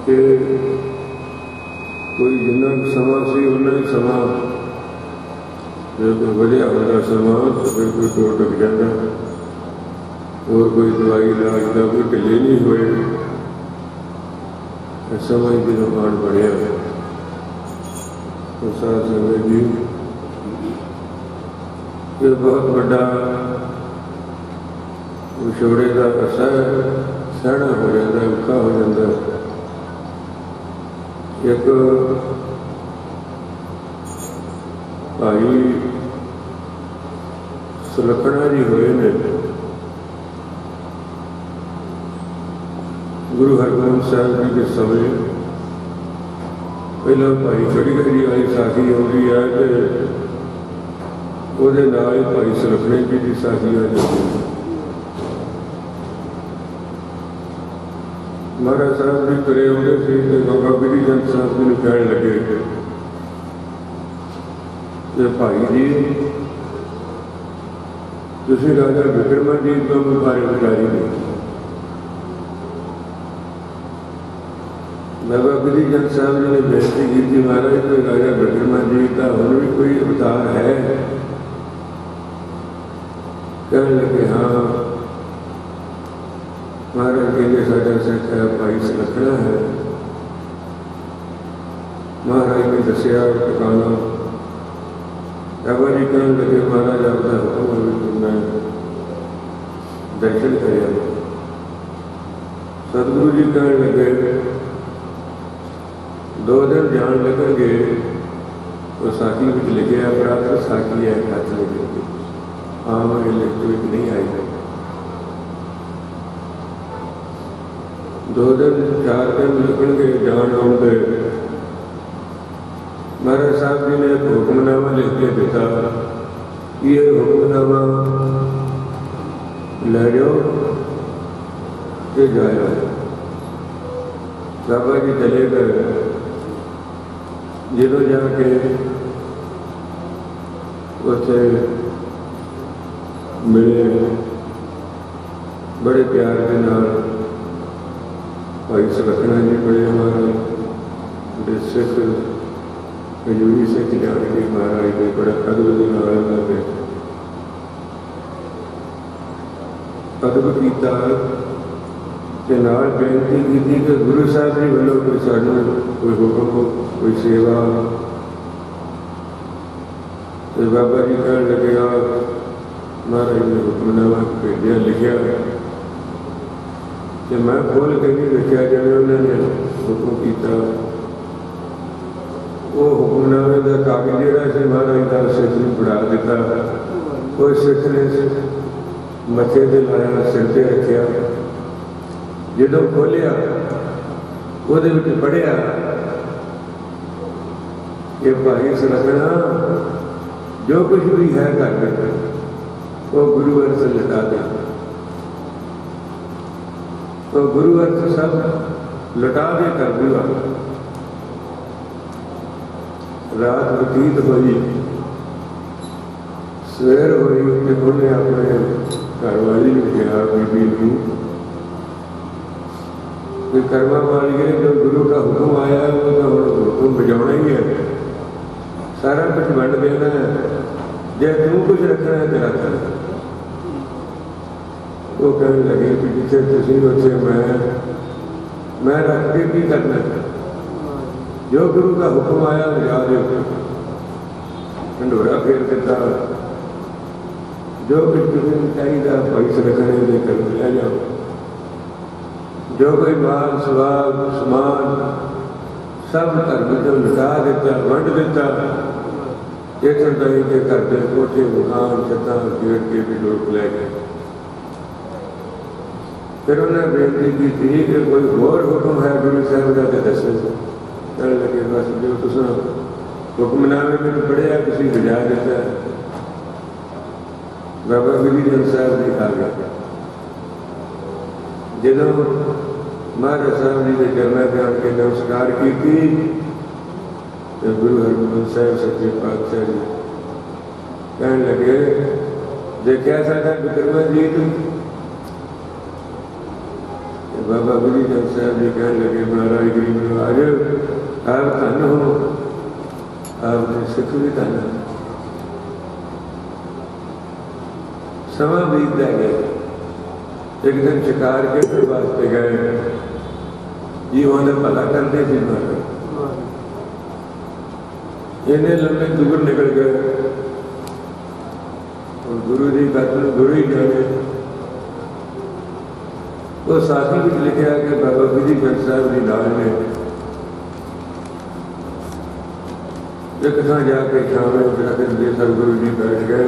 ਕਿ ਕੋਈ ਜਿੰਨਾ ਸਮਾਂ ਸੀ ਉਹਨਾਂ ਹੀ ਸਮਾਂ, ਜੇ ਕੋਈ ਵਧੀਆ ਹੁੰਦਾ ਸਮਾਂ ਤਾਂ ਫਿਰ ਕੋਈ ਟੁੱਟ ਟੁੱਟ ਜਾਂਦਾ। ਹੋਰ ਕੋਈ ਦਵਾਈ ਇਲਾਜ ਦਾ ਕੋਈ ਢਿੱਲੇ ਨਹੀਂ ਹੋਏ। ਸਮਾਂ ਹੀ ਨਿਰਮਾਣ ਬਣਿਆ। ਸਾਧ ਸੰਗਤ ਜੀ, ਇਹ ਬਹੁਤ ਵੱਡਾ ਵਿਛੋੜੇ ਦਾ ਅਸਰ ਸਹਿਣਾ ਹੋ ਜਾਂਦਾ, ਔਖਾ ਹੋ ਜਾਂਦਾ। ਇੱਕ ਭਾਈ ਸੁਲੱਖਣਾ ਜੀ ਹੋਏ ਨੇ, ਗੁਰੂ ਹਰਗੋਬਿੰਦ ਸਾਹਿਬ ਜੀ ਦੇ ਸਮੇਂ। ਪਹਿਲਾਂ ਭਾਈ ਚੜ੍ਹੀ ਵਾਲੀ ਸਾਖੀ ਆਉਂਦੀ ਹੈ ਤੇ ਉਹਦੇ ਨਾਲ ਹੀ ਭਾਈ ਸੁਲੱਖਣੇ ਜੀ ਦੀ ਸਾਖੀ ਆ ਜਾਂਦੀ ਹੈ। ਮਹਾਰਾਜ ਸਾਹਿਬ ਜੀ ਤੁਰੇ ਆਉਂਦੇ ਸੀ ਤੇ ਬਾਬਾ ਬਿਧੀ ਚੰਦ ਸਾਹਿਬ ਜੀ ਨੂੰ ਕਹਿਣ ਲੱਗੇ ਕਿ ਭਾਈ ਜੀ, ਤੁਸੀਂ ਰਾਜਾ ਬਿਕਰਮਾਜੀਤ ਤੋਂ ਬਾਰੇ ਵਿਚਾਰੀ ਨਹੀਂ। ਬਾਬਾ ਬਿਧੀ ਚੰਦ ਸਾਹਿਬ ਜੀ ਨੇ ਬੇਨਤੀ ਕੀਤੀ, ਮਹਾਰਾਜ ਕੋਈ ਰਾਜਾ ਬਿਕਰਮਾਜੀਤ ਦਾ ਹੁਣ ਵੀ ਕੋਈ ਅਵਤਾਰ ਹੈ? ਕਹਿਣ ਲੱਗੇ ਹਾਂ। ਮਹਾਰਾਜ ਕਹਿੰਦੇ ਸਾਡਾ ਸਿੱਖ ਹੈ ਭਾਈ ਸੁਲੱਖਣਾ ਹੈ। ਮਹਾਰਾਜ ਨੇ ਦੱਸਿਆ ਟਿਕਾਣਾ। ਬਾਬਾ ਜੀ ਕਹਿਣ ਲੱਗੇ ਮਹਾਰਾਜ ਆਪਦਾ ਹੁਕਮ ਹੈ, ਮੈਂ ਦਰਸ਼ਨ ਕਰਿਆ। ਸਤਿਗੁਰੂ ਜੀ ਕਹਿਣ ਲੱਗੇ 2 ਦਿਨ ਜਾਣ ਲੱਗਣਗੇ, तो साखी में लिखे प्राप्त साखी है हथ में लिखी आम लिखत में नहीं आई है। 2 दिन 4 दिन लगणगे जान आउंदे। महाराज साहब जी ने एक हुक्मनामा लिख के दिता, ये हुक्मनामा ले जाओ ते जाओ। बाबा जी चले गए। जो जाके उत्थे मिले, बड़े प्यार के नाल भाई सुलखना जी मिले महाराज, सिख हजूरी सिख जान के महाराज ने बड़ा अदब के नाल लगे अदब किया ते नाल बेनती की कि गुरु साहब जी वालों कोई सानू कोई हुक्म कोई सेवा। तो बाबा जी कह लगे महाराज ने हुक्मनामा भेजा लिखा तो मैं खोल के नहीं देखा जिन्हें उन्होंने हुक्म किया। वो हुक्मनामे का कागज जोड़ा से महाराज का सिख में पढ़ा दिता। कोई सिख ने मथे से लाया, सिर से रखा, जो खोलिया वो पढ़िया कि भाई सुलखना जो कुछ भी है कर वो गुरु अर्थ लटा दे। तो गुरु अर्थ सब लटा दे कर दिया। रात बतीत हुई, सवेर हुई कि उन्हें अपने घरवाली ने कहा बीबी को कर्मा वाली है, जो गुरु का हुक्म आया है वो तो हुक्म बजाना ही है, सारा कुछ वंड देना है, जे तू कुछ रखना है तेरा कर। वो कहने लगे कि जिसे तुसी उसे मैं रख के की करना है, जो गुरु का हुक्म आया याद है। ढंडोरा फेर दिता, जो कुछ तुझे चाहिए भाई सुलखने दे कर ले जाओ। जो कोई माल सवाल समान सब धर्म को लुटा दिता, वंड दिता। इतने तई के करते कोठे मकान छत्ता गेट के भी लोग ले गए। फिर उन्हें बेनती की थी कि कोई होर हुक्म है गुरु साहब का तो दसो। कहने लगे बस जो तुम हुक्मनामे में पढ़िया किसी बजा देता है। बाबा बिधीचंद साहब जी आ गया। जो महाराज साहब जी के चरणों में आके नमस्कार की तो गुरु हरगोबिंद साहब सच्चे पातशाह जी कहने लगे देखा साडा विक्रमाजीत। बाबा बिधीचंद साहब जी कहने लगे महाराज गरीब नवाज आप धन हो, आपने सिख भी धन। समा बीतता गया। एक दिन शिकार के फिर वास्ते गए, जीवों ने भला करते थे महाराज। इन्हें लंबे दुगर निकल गए और गुरु जी का गुरु ही जाने। तो साथी भी लिखा कि बाबा बिधीचंद साहब जी नाल ने एक थां जाके शाम में सतगुरु जी बैठ गए।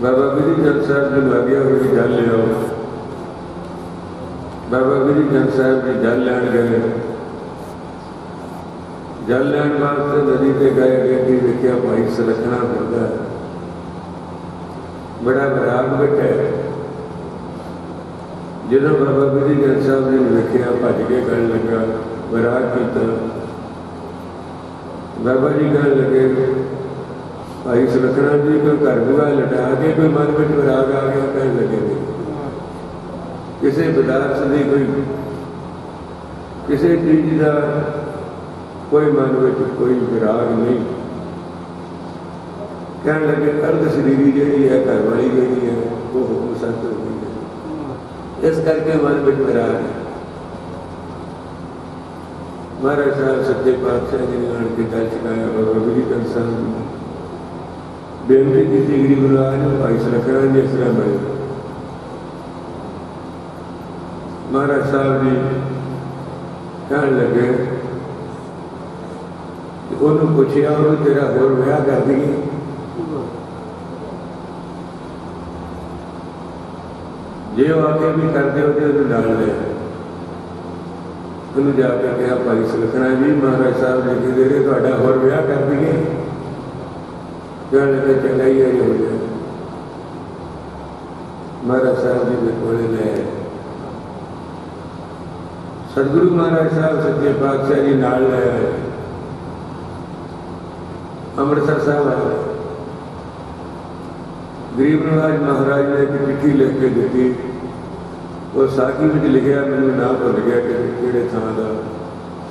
बाबा बिधीचंद साहब जी लग गया हुई जल लिया। बाबा बिधीचंद साहब जी जल लैन गए। जल लैन वास्ते नदी पे गए। बेटी देखिया भाई सुलखना फिरदा है, बड़ा वैराग बैठा है। जो बाबा बिधीचंद साहब जी ने देखिया भज के कहने लगा वैराग किया। बाबा जी कहने लगे भाई सुलखना जी कोई घर बुआ लटा के कोई मन में विराग आ गया। कहने लगे किसी पदार्थ की कोई किसी चीज का कोई मन में कोई विराग नहीं। कहने लगे अर्ध शरीरी जी है घर वाली जी है वो हुक्म सच हो गई है, इस करके मन में विराग है। महाराज साहब सच्चे पातशाह जी ने आन के गल चुकाया। बाबा बिधीचंद साहब बेनती की थी गरीब नवाज भाई सुलखना जी इस तरह बने। महाराज साहब जी कहने लगे ਉਹਨੂੰ ਪੁੱਛਿਆ ਉਹ ਤੇਰਾ ਹੋਰ ਵਿਆਹ ਕਰ ਦਈਏ। ਜੇ ਉਹ ਆ ਕੇ ਵੀ ਕਰਦੇ ਉਹਦੇ ਉਹਨੂੰ ਨਾਲ ਲਿਆ। ਉਹਨੂੰ ਜਾ ਕੇ ਕਿਹਾ ਭਾਈ ਸੁਲੱਖਣਾ ਜੀ ਮਹਾਰਾਜ ਸਾਹਿਬ ਨੇ ਕਹਿੰਦੇ ਨੇ ਤੁਹਾਡਾ ਹੋਰ ਵਿਆਹ ਕਰ ਦਈਏ। ਕਹਿਣ ਲੱਗਾ ਚੰਗਾ ਹੀ ਹੈ ਹੋ ਜਾਏ। ਮਹਾਰਾਜ ਸਾਹਿਬ ਜੀ ਦੇ ਕੋਲੇ ਲੈ ਆਏ। सतगुरु महाराज साहब सच्चे पातशाह जी नाल ले आए। अमृतसर साहब आए। गरीब नवाज महाराज ने एक चिट्ठी लिख के दी और साखी में लिखा मैंने ना भुल गया कि किहड़े थां दा।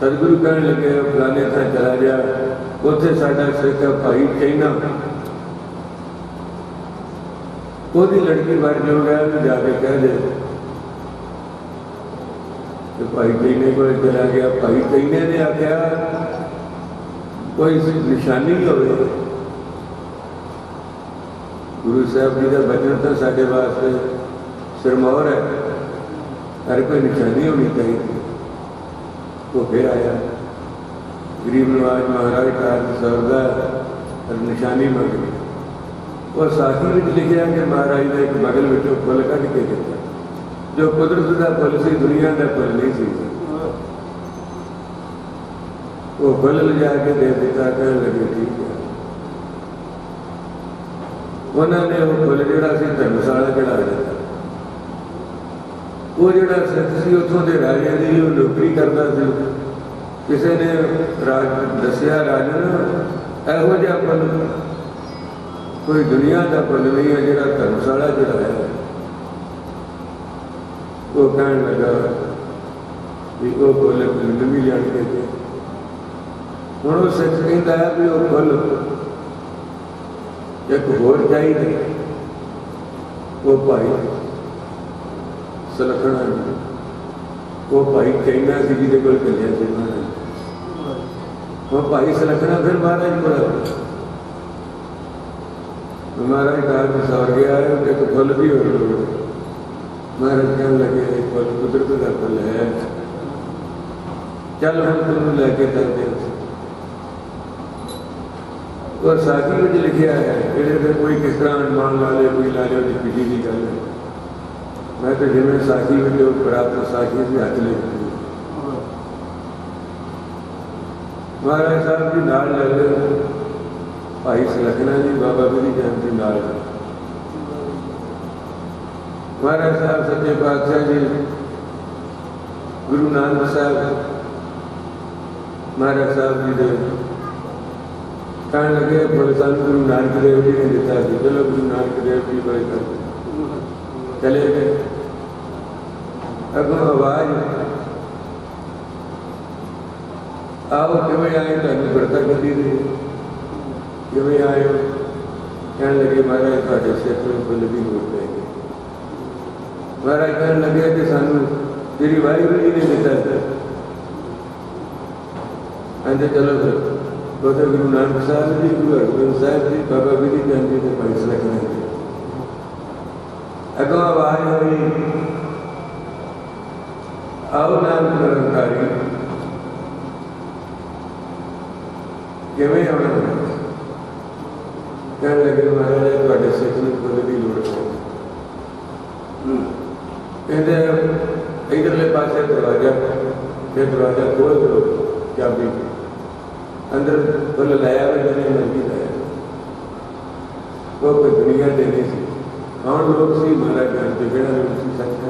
सतगुरु कहने लगे फलाने थां चला जा उत्थे साडा सिख भाई चैना ओहदी लड़की मर जो गया जाके कह दे। तो भाई चीने को चला गया। भाई चीने ने आख्या कोई निशानी हो। गुरु साहब जी का बचन तो साढ़े वास्ते सिरमौर है, हर कोई निशानी होनी चाहिए। वो फिर आया गरीब नवाज महाराज कारज सरदा और निशानी मंगी। और साखी में लिखा कि महाराज ने एक बगल में फुल कढ़ के दिता जो कुदरत का फुल से दुनिया का फुल नहीं सी। वो फुल लिजा के दे दिता। कहने लगे ठीक है। उन्होंने वो फुल जोड़ा से धर्मशाला चढ़ा दिता। वो जोड़ा सिख सी उतों के राजे की वो नौकरी करता सी। किसी ने दसिया राजा एहो जिहा फुल कोई दुनिया का फुल नहीं है जोड़ा धर्मशाला चढ़ाया। वो कहने लगा भी वो फुल पिंड भी जान के थे। हूँ वो सिख कहता है भी वो फुल एक होर चाहिए। वो भाई सुलखना वो भाई चैना सी जिहदे कोल कलिया सी वो भाई सुलखना फिर महाराज को महाराज कार में सौर गया है एक फुल भी हो। महाराज कहने लगे फल कुदरत का फल है चल हम तुम लैके चलते। और साखी में लिखा है कि कोई किस तरह अनुमान ला ले कोई ला ले उसकी पिछी की गल है। मैं तो जिम्मे साखी में जो प्राप्त साखी से हाथ ले महाराज साहब जी नाल ले भाई सुलखना जी बाबा बिधि चंद जी नाल। महाराज साहब सच्चे पातशाह जी गुरु नानक साहब महाराज साहब जी ने कहने लगे फुल सन गुरु नानक देव जी ने दिता सी। चलो गुरु नानक देव जी बड़े कर चले गए। अगों आवाज आओ किमें आए तुहानू बरता कदी दी किमें आए। कहने लगे महाराज तुहाडे सिर तो फुल भी लोड़ पै गई। महाराज कहने लगे कि सानू तेरी वाहिगुरू जी ने दिता है। कहते चलो फिर बोले गुरु नानक साहब जी गुरु हरगोबिंद साहब जी बाबा बिधि चंद जी ने भाई सुलखना जी। अगों आवाज हुई आओ नाम निरंकारी किवें आना। कहने लगे महाराज तुहाडे सिख नूं फुल दी लोड़ है। कहते इधरले पासे दरवाजा फिर दरवाजा खोल दो चाबी अंदर फुल लाया जिन्हें मर्जी लाया। वो कोई दुनिया दे नहीं सी। कौन लोग सी महाराज जानते बिना लोग सी सकते।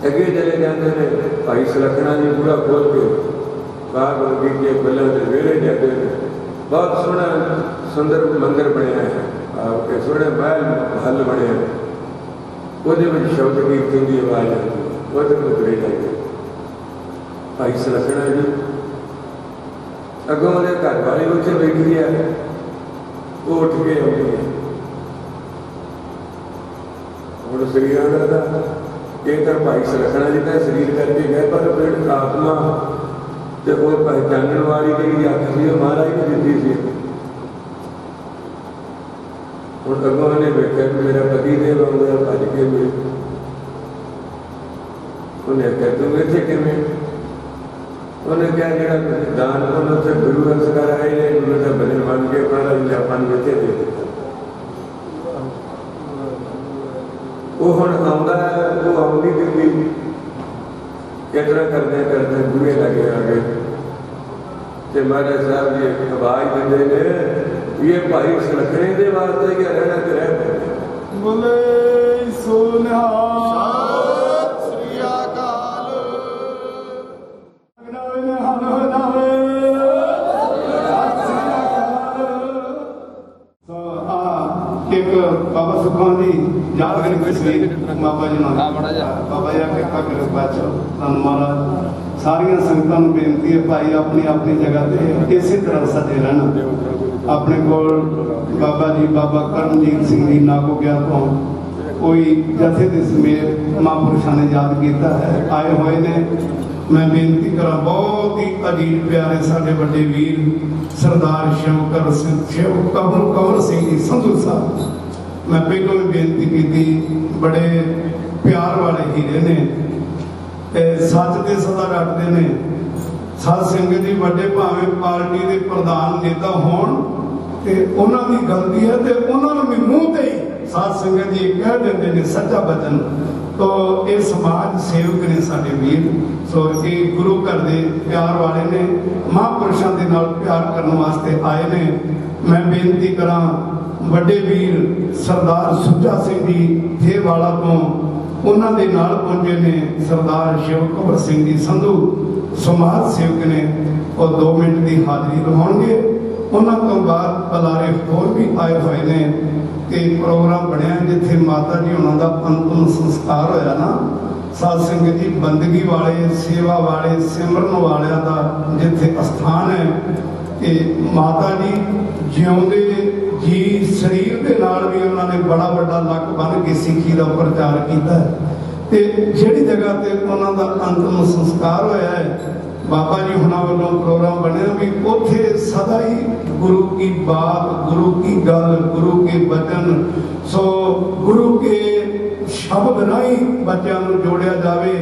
अगे चले जाते हैं भाई सुलखना जी पूरा खोल के बाग बगीचे फुलों के वेड़े जाते हैं। बहुत सोहना सुंदर मंदिर बनया है आपके सोहने महल हल बने हैं। वो शब्द कीर्तन की आवाज आती है वो तुरे जाते भाई सुलखना जी। अगों वो घर वाली उत्थे बैठी है वो उठ के आती है। हूँ शरीर का एक भाई सुलखना जी का शरीर करके गए पर फिर आत्मा तो वो पहचानने वाली जी अख सी महाराज ने दी सी। हूँ अगों ने वेख्या कि मेरा पति देव आंदा भज के मिले। उन्हें आख्या तू इत्थे किवें ਉਹਨੇ ਕਿਹਾ ਜਿਹੜਾ ਤੁਸੀਂ ਦਾਨ ਕਰੋ ਤੇ ਗੁਰੂ ਦਾ ਸਕਾਰ ਆਏ ਨੇ ਗੁਰੂ ਦਾ ਬਦਲ ਬਣ ਕੇ ਆਪਣਾ ਆਪਾਂ ਨੂੰ ਵਿੱਚ ਦੇ ਦਿੱਤਾ। ਉਹ ਹੁਣ ਆਉਂਦਾ ਉਹ ਆਉਂਦੀ ਦਿੱਤੀ ਇਤਨਾ ਕਰਦੇ ਬੁਰੇ ਲੱਗੇ ਆ ਗਏ ਤੇ ਮਹਾਰਾਜ ਸਾਹਿਬ ਜੀ ਇੱਕ ਆਵਾਜ਼ ਦਿੰਦੇ ਨੇ ਇਹ ਭਾਈ ਸੁਲੱਖਣੇ ਦੇ ਵਾਸਤੇ ਹੀ ਰਹਿਣਾ ਤੇ ਰਹਿ ਬੋਲੇ ਸੋਨਿਹਾਲ ਸਤਿ ਸ੍ਰੀ ਅਕਾਲ। ਇੱਕ ਬਾਬਾ ਸੁਖਾਂ ਦੀ ਯਾਦਗਾਰੀ ਤਸਵੀਰ ਬਾਬਾ ਜੀ ਨਾਲ ਬਾਬਾ ਜੀ ਆ ਕਿਰਪਾ ਕਰੋ ਬਾਚੋ ਧੰਨ ਮਹਾਰਾਜ। ਸਾਰੀਆਂ ਸੰਗਤਾਂ ਨੂੰ ਬੇਨਤੀ ਹੈ ਭਾਈ ਆਪਣੀ ਆਪਣੀ ਜਗ੍ਹਾ ਤੇ ਇਸੇ ਤਰ੍ਹਾਂ ਸਜੇ ਰਹਿਣਾ। ਆਪਣੇ ਕੋਲ ਬਾਬਾ ਜੀ ਬਾਬਾ ਕਰਮਜੀਤ ਸਿੰਘ ਜੀ ਨਾਗੋਗਿਆ ਤੋਂ ਕੋਈ ਜਥੇ ਦੇ ਸਮੇਤ ਮਹਾਂਪੁਰਸ਼ਾਂ ਨੇ ਯਾਦ ਕੀਤਾ ਹੈ ਆਏ ਹੋਏ ਨੇ। ਮੈਂ ਬੇਨਤੀ ਕਰਾਂ ਬਹੁਤ ਹੀ ਅਜੀਬ ਪਿਆਰੇ ਸਾਡੇ ਵੱਡੇ ਵੀਰ ਸਰਦਾਰ ਸ਼ਿਵ ਕੰਵਰ ਸਿੰਘ ਜੀ ਸੰਧੂ ਸਾਹਿਬ। ਮੈਂ ਪਹਿਲਾਂ ਵੀ ਬੇਨਤੀ ਕੀਤੀ ਬੜੇ ਪਿਆਰ ਵਾਲੇ ਹੀਰੇ ਨੇ ਸੱਚ ਤੇ ਸਦਾ ਰੱਖਦੇ ਨੇ। ਸਾਧ ਸੰਗਤ ਜੀ ਵੱਡੇ ਭਾਵੇਂ ਪਾਰਟੀ ਦੇ ਪ੍ਰਧਾਨ ਨੇਤਾ ਹੋਣ ਤੇ ਉਹਨਾਂ ਦੀ ਗਲਤੀ ਹੈ ਤੇ ਉਹਨਾਂ ਨੂੰ ਵੀ ਮੂੰਹ ਤੇ ਹੀ ਸਾਧ ਸੰਗਤ ਜੀ ਕਹਿ ਦਿੰਦੇ ਨੇ ਸੱਚਾ ਬਚਨ। ਤੋ ਇਹ ਸਮਾਜ ਸੇਵਕ ਨੇ ਸਾਡੇ ਵੀਰ। ਸੋ ਇਹ ਗੁਰੂ ਘਰ ਦੇ ਪਿਆਰ ਵਾਲੇ ਨੇ ਮਹਾਂਪੁਰਸ਼ਾਂ ਦੇ ਨਾਲ ਪਿਆਰ ਕਰਨ ਵਾਸਤੇ ਆਏ ਨੇ। ਮੈਂ ਬੇਨਤੀ ਕਰਾਂ ਵੱਡੇ ਵੀਰ ਸਰਦਾਰ ਸੁੱਚਾ ਸਿੰਘ ਜੀ ਥੇਵਾਲਾ ਤੋਂ ਉਹਨਾਂ ਦੇ ਨਾਲ ਪਹੁੰਚੇ ਨੇ ਸਰਦਾਰ ਸ਼ਿਵ ਕੰਵਰ ਸਿੰਘ ਜੀ ਸੰਧੂ ਸਮਾਜ ਸੇਵਕ ਨੇ। ਉਹ 2 ਮਿੰਟ ਦੀ ਹਾਜ਼ਰੀ ਲਵਾਉਣਗੇ। ਉਹਨਾਂ ਤੋਂ ਬਾਅਦ ਬੁਲਾਰੇ ਹੋਰ ਵੀ ਆਏ ਹੋਏ ਨੇ ਤੇ ਪ੍ਰੋਗਰਾਮ ਬਣਿਆ ਜਿੱਥੇ ਮਾਤਾ ਜੀ ਉਹਨਾਂ ਦਾ ਅੰਤਿਮ ਸੰਸਕਾਰ ਹੋਇਆ ਨਾ। ਸਾਧ ਸੰਗਤ ਜੀ ਬੰਦਗੀ ਵਾਲੇ ਸੇਵਾ ਵਾਲੇ ਸਿਮਰਨ ਵਾਲਿਆਂ ਦਾ ਜਿੱਥੇ ਅਸਥਾਨ ਹੈ ਤੇ ਮਾਤਾ ਜੀ ਜਿਉਂਦੇ ਜੀ ਸਰੀਰ ਦੇ ਨਾਲ ਵੀ ਉਹਨਾਂ ਨੇ ਬੜਾ ਵੱਡਾ ਲੱਕ ਬੰਨ੍ਹ ਕੇ ਸਿੱਖੀ ਦਾ ਪ੍ਰਚਾਰ ਕੀਤਾ ਹੈ। ਤੇ ਜਿਹੜੀ ਜਗ੍ਹਾ ਤੇ ਉਹਨਾਂ ਦਾ ਅੰਤਿਮ ਸੰਸਕਾਰ ਹੋਇਆ ਹੈ ਬਾਬਾ ਜੀ ਹੁਣਾਂ ਵੱਲੋਂ ਪ੍ਰੋਗਰਾਮ ਬਣਿਆ ਵੀ ਉੱਥੇ ਸਦਾ ਹੀ ਗੁਰੂ ਕੀ ਬਾਤ ਗੁਰੂ ਕੀ ਗੱਲ ਗੁਰੂ ਕੇ ਬਚਨ ਸੋ ਗੁਰੂ ਕੇ ਸ਼ਬਦ ਰਾਹੀਂ ਬੱਚਿਆਂ ਨੂੰ ਜੋੜਿਆ ਜਾਵੇ।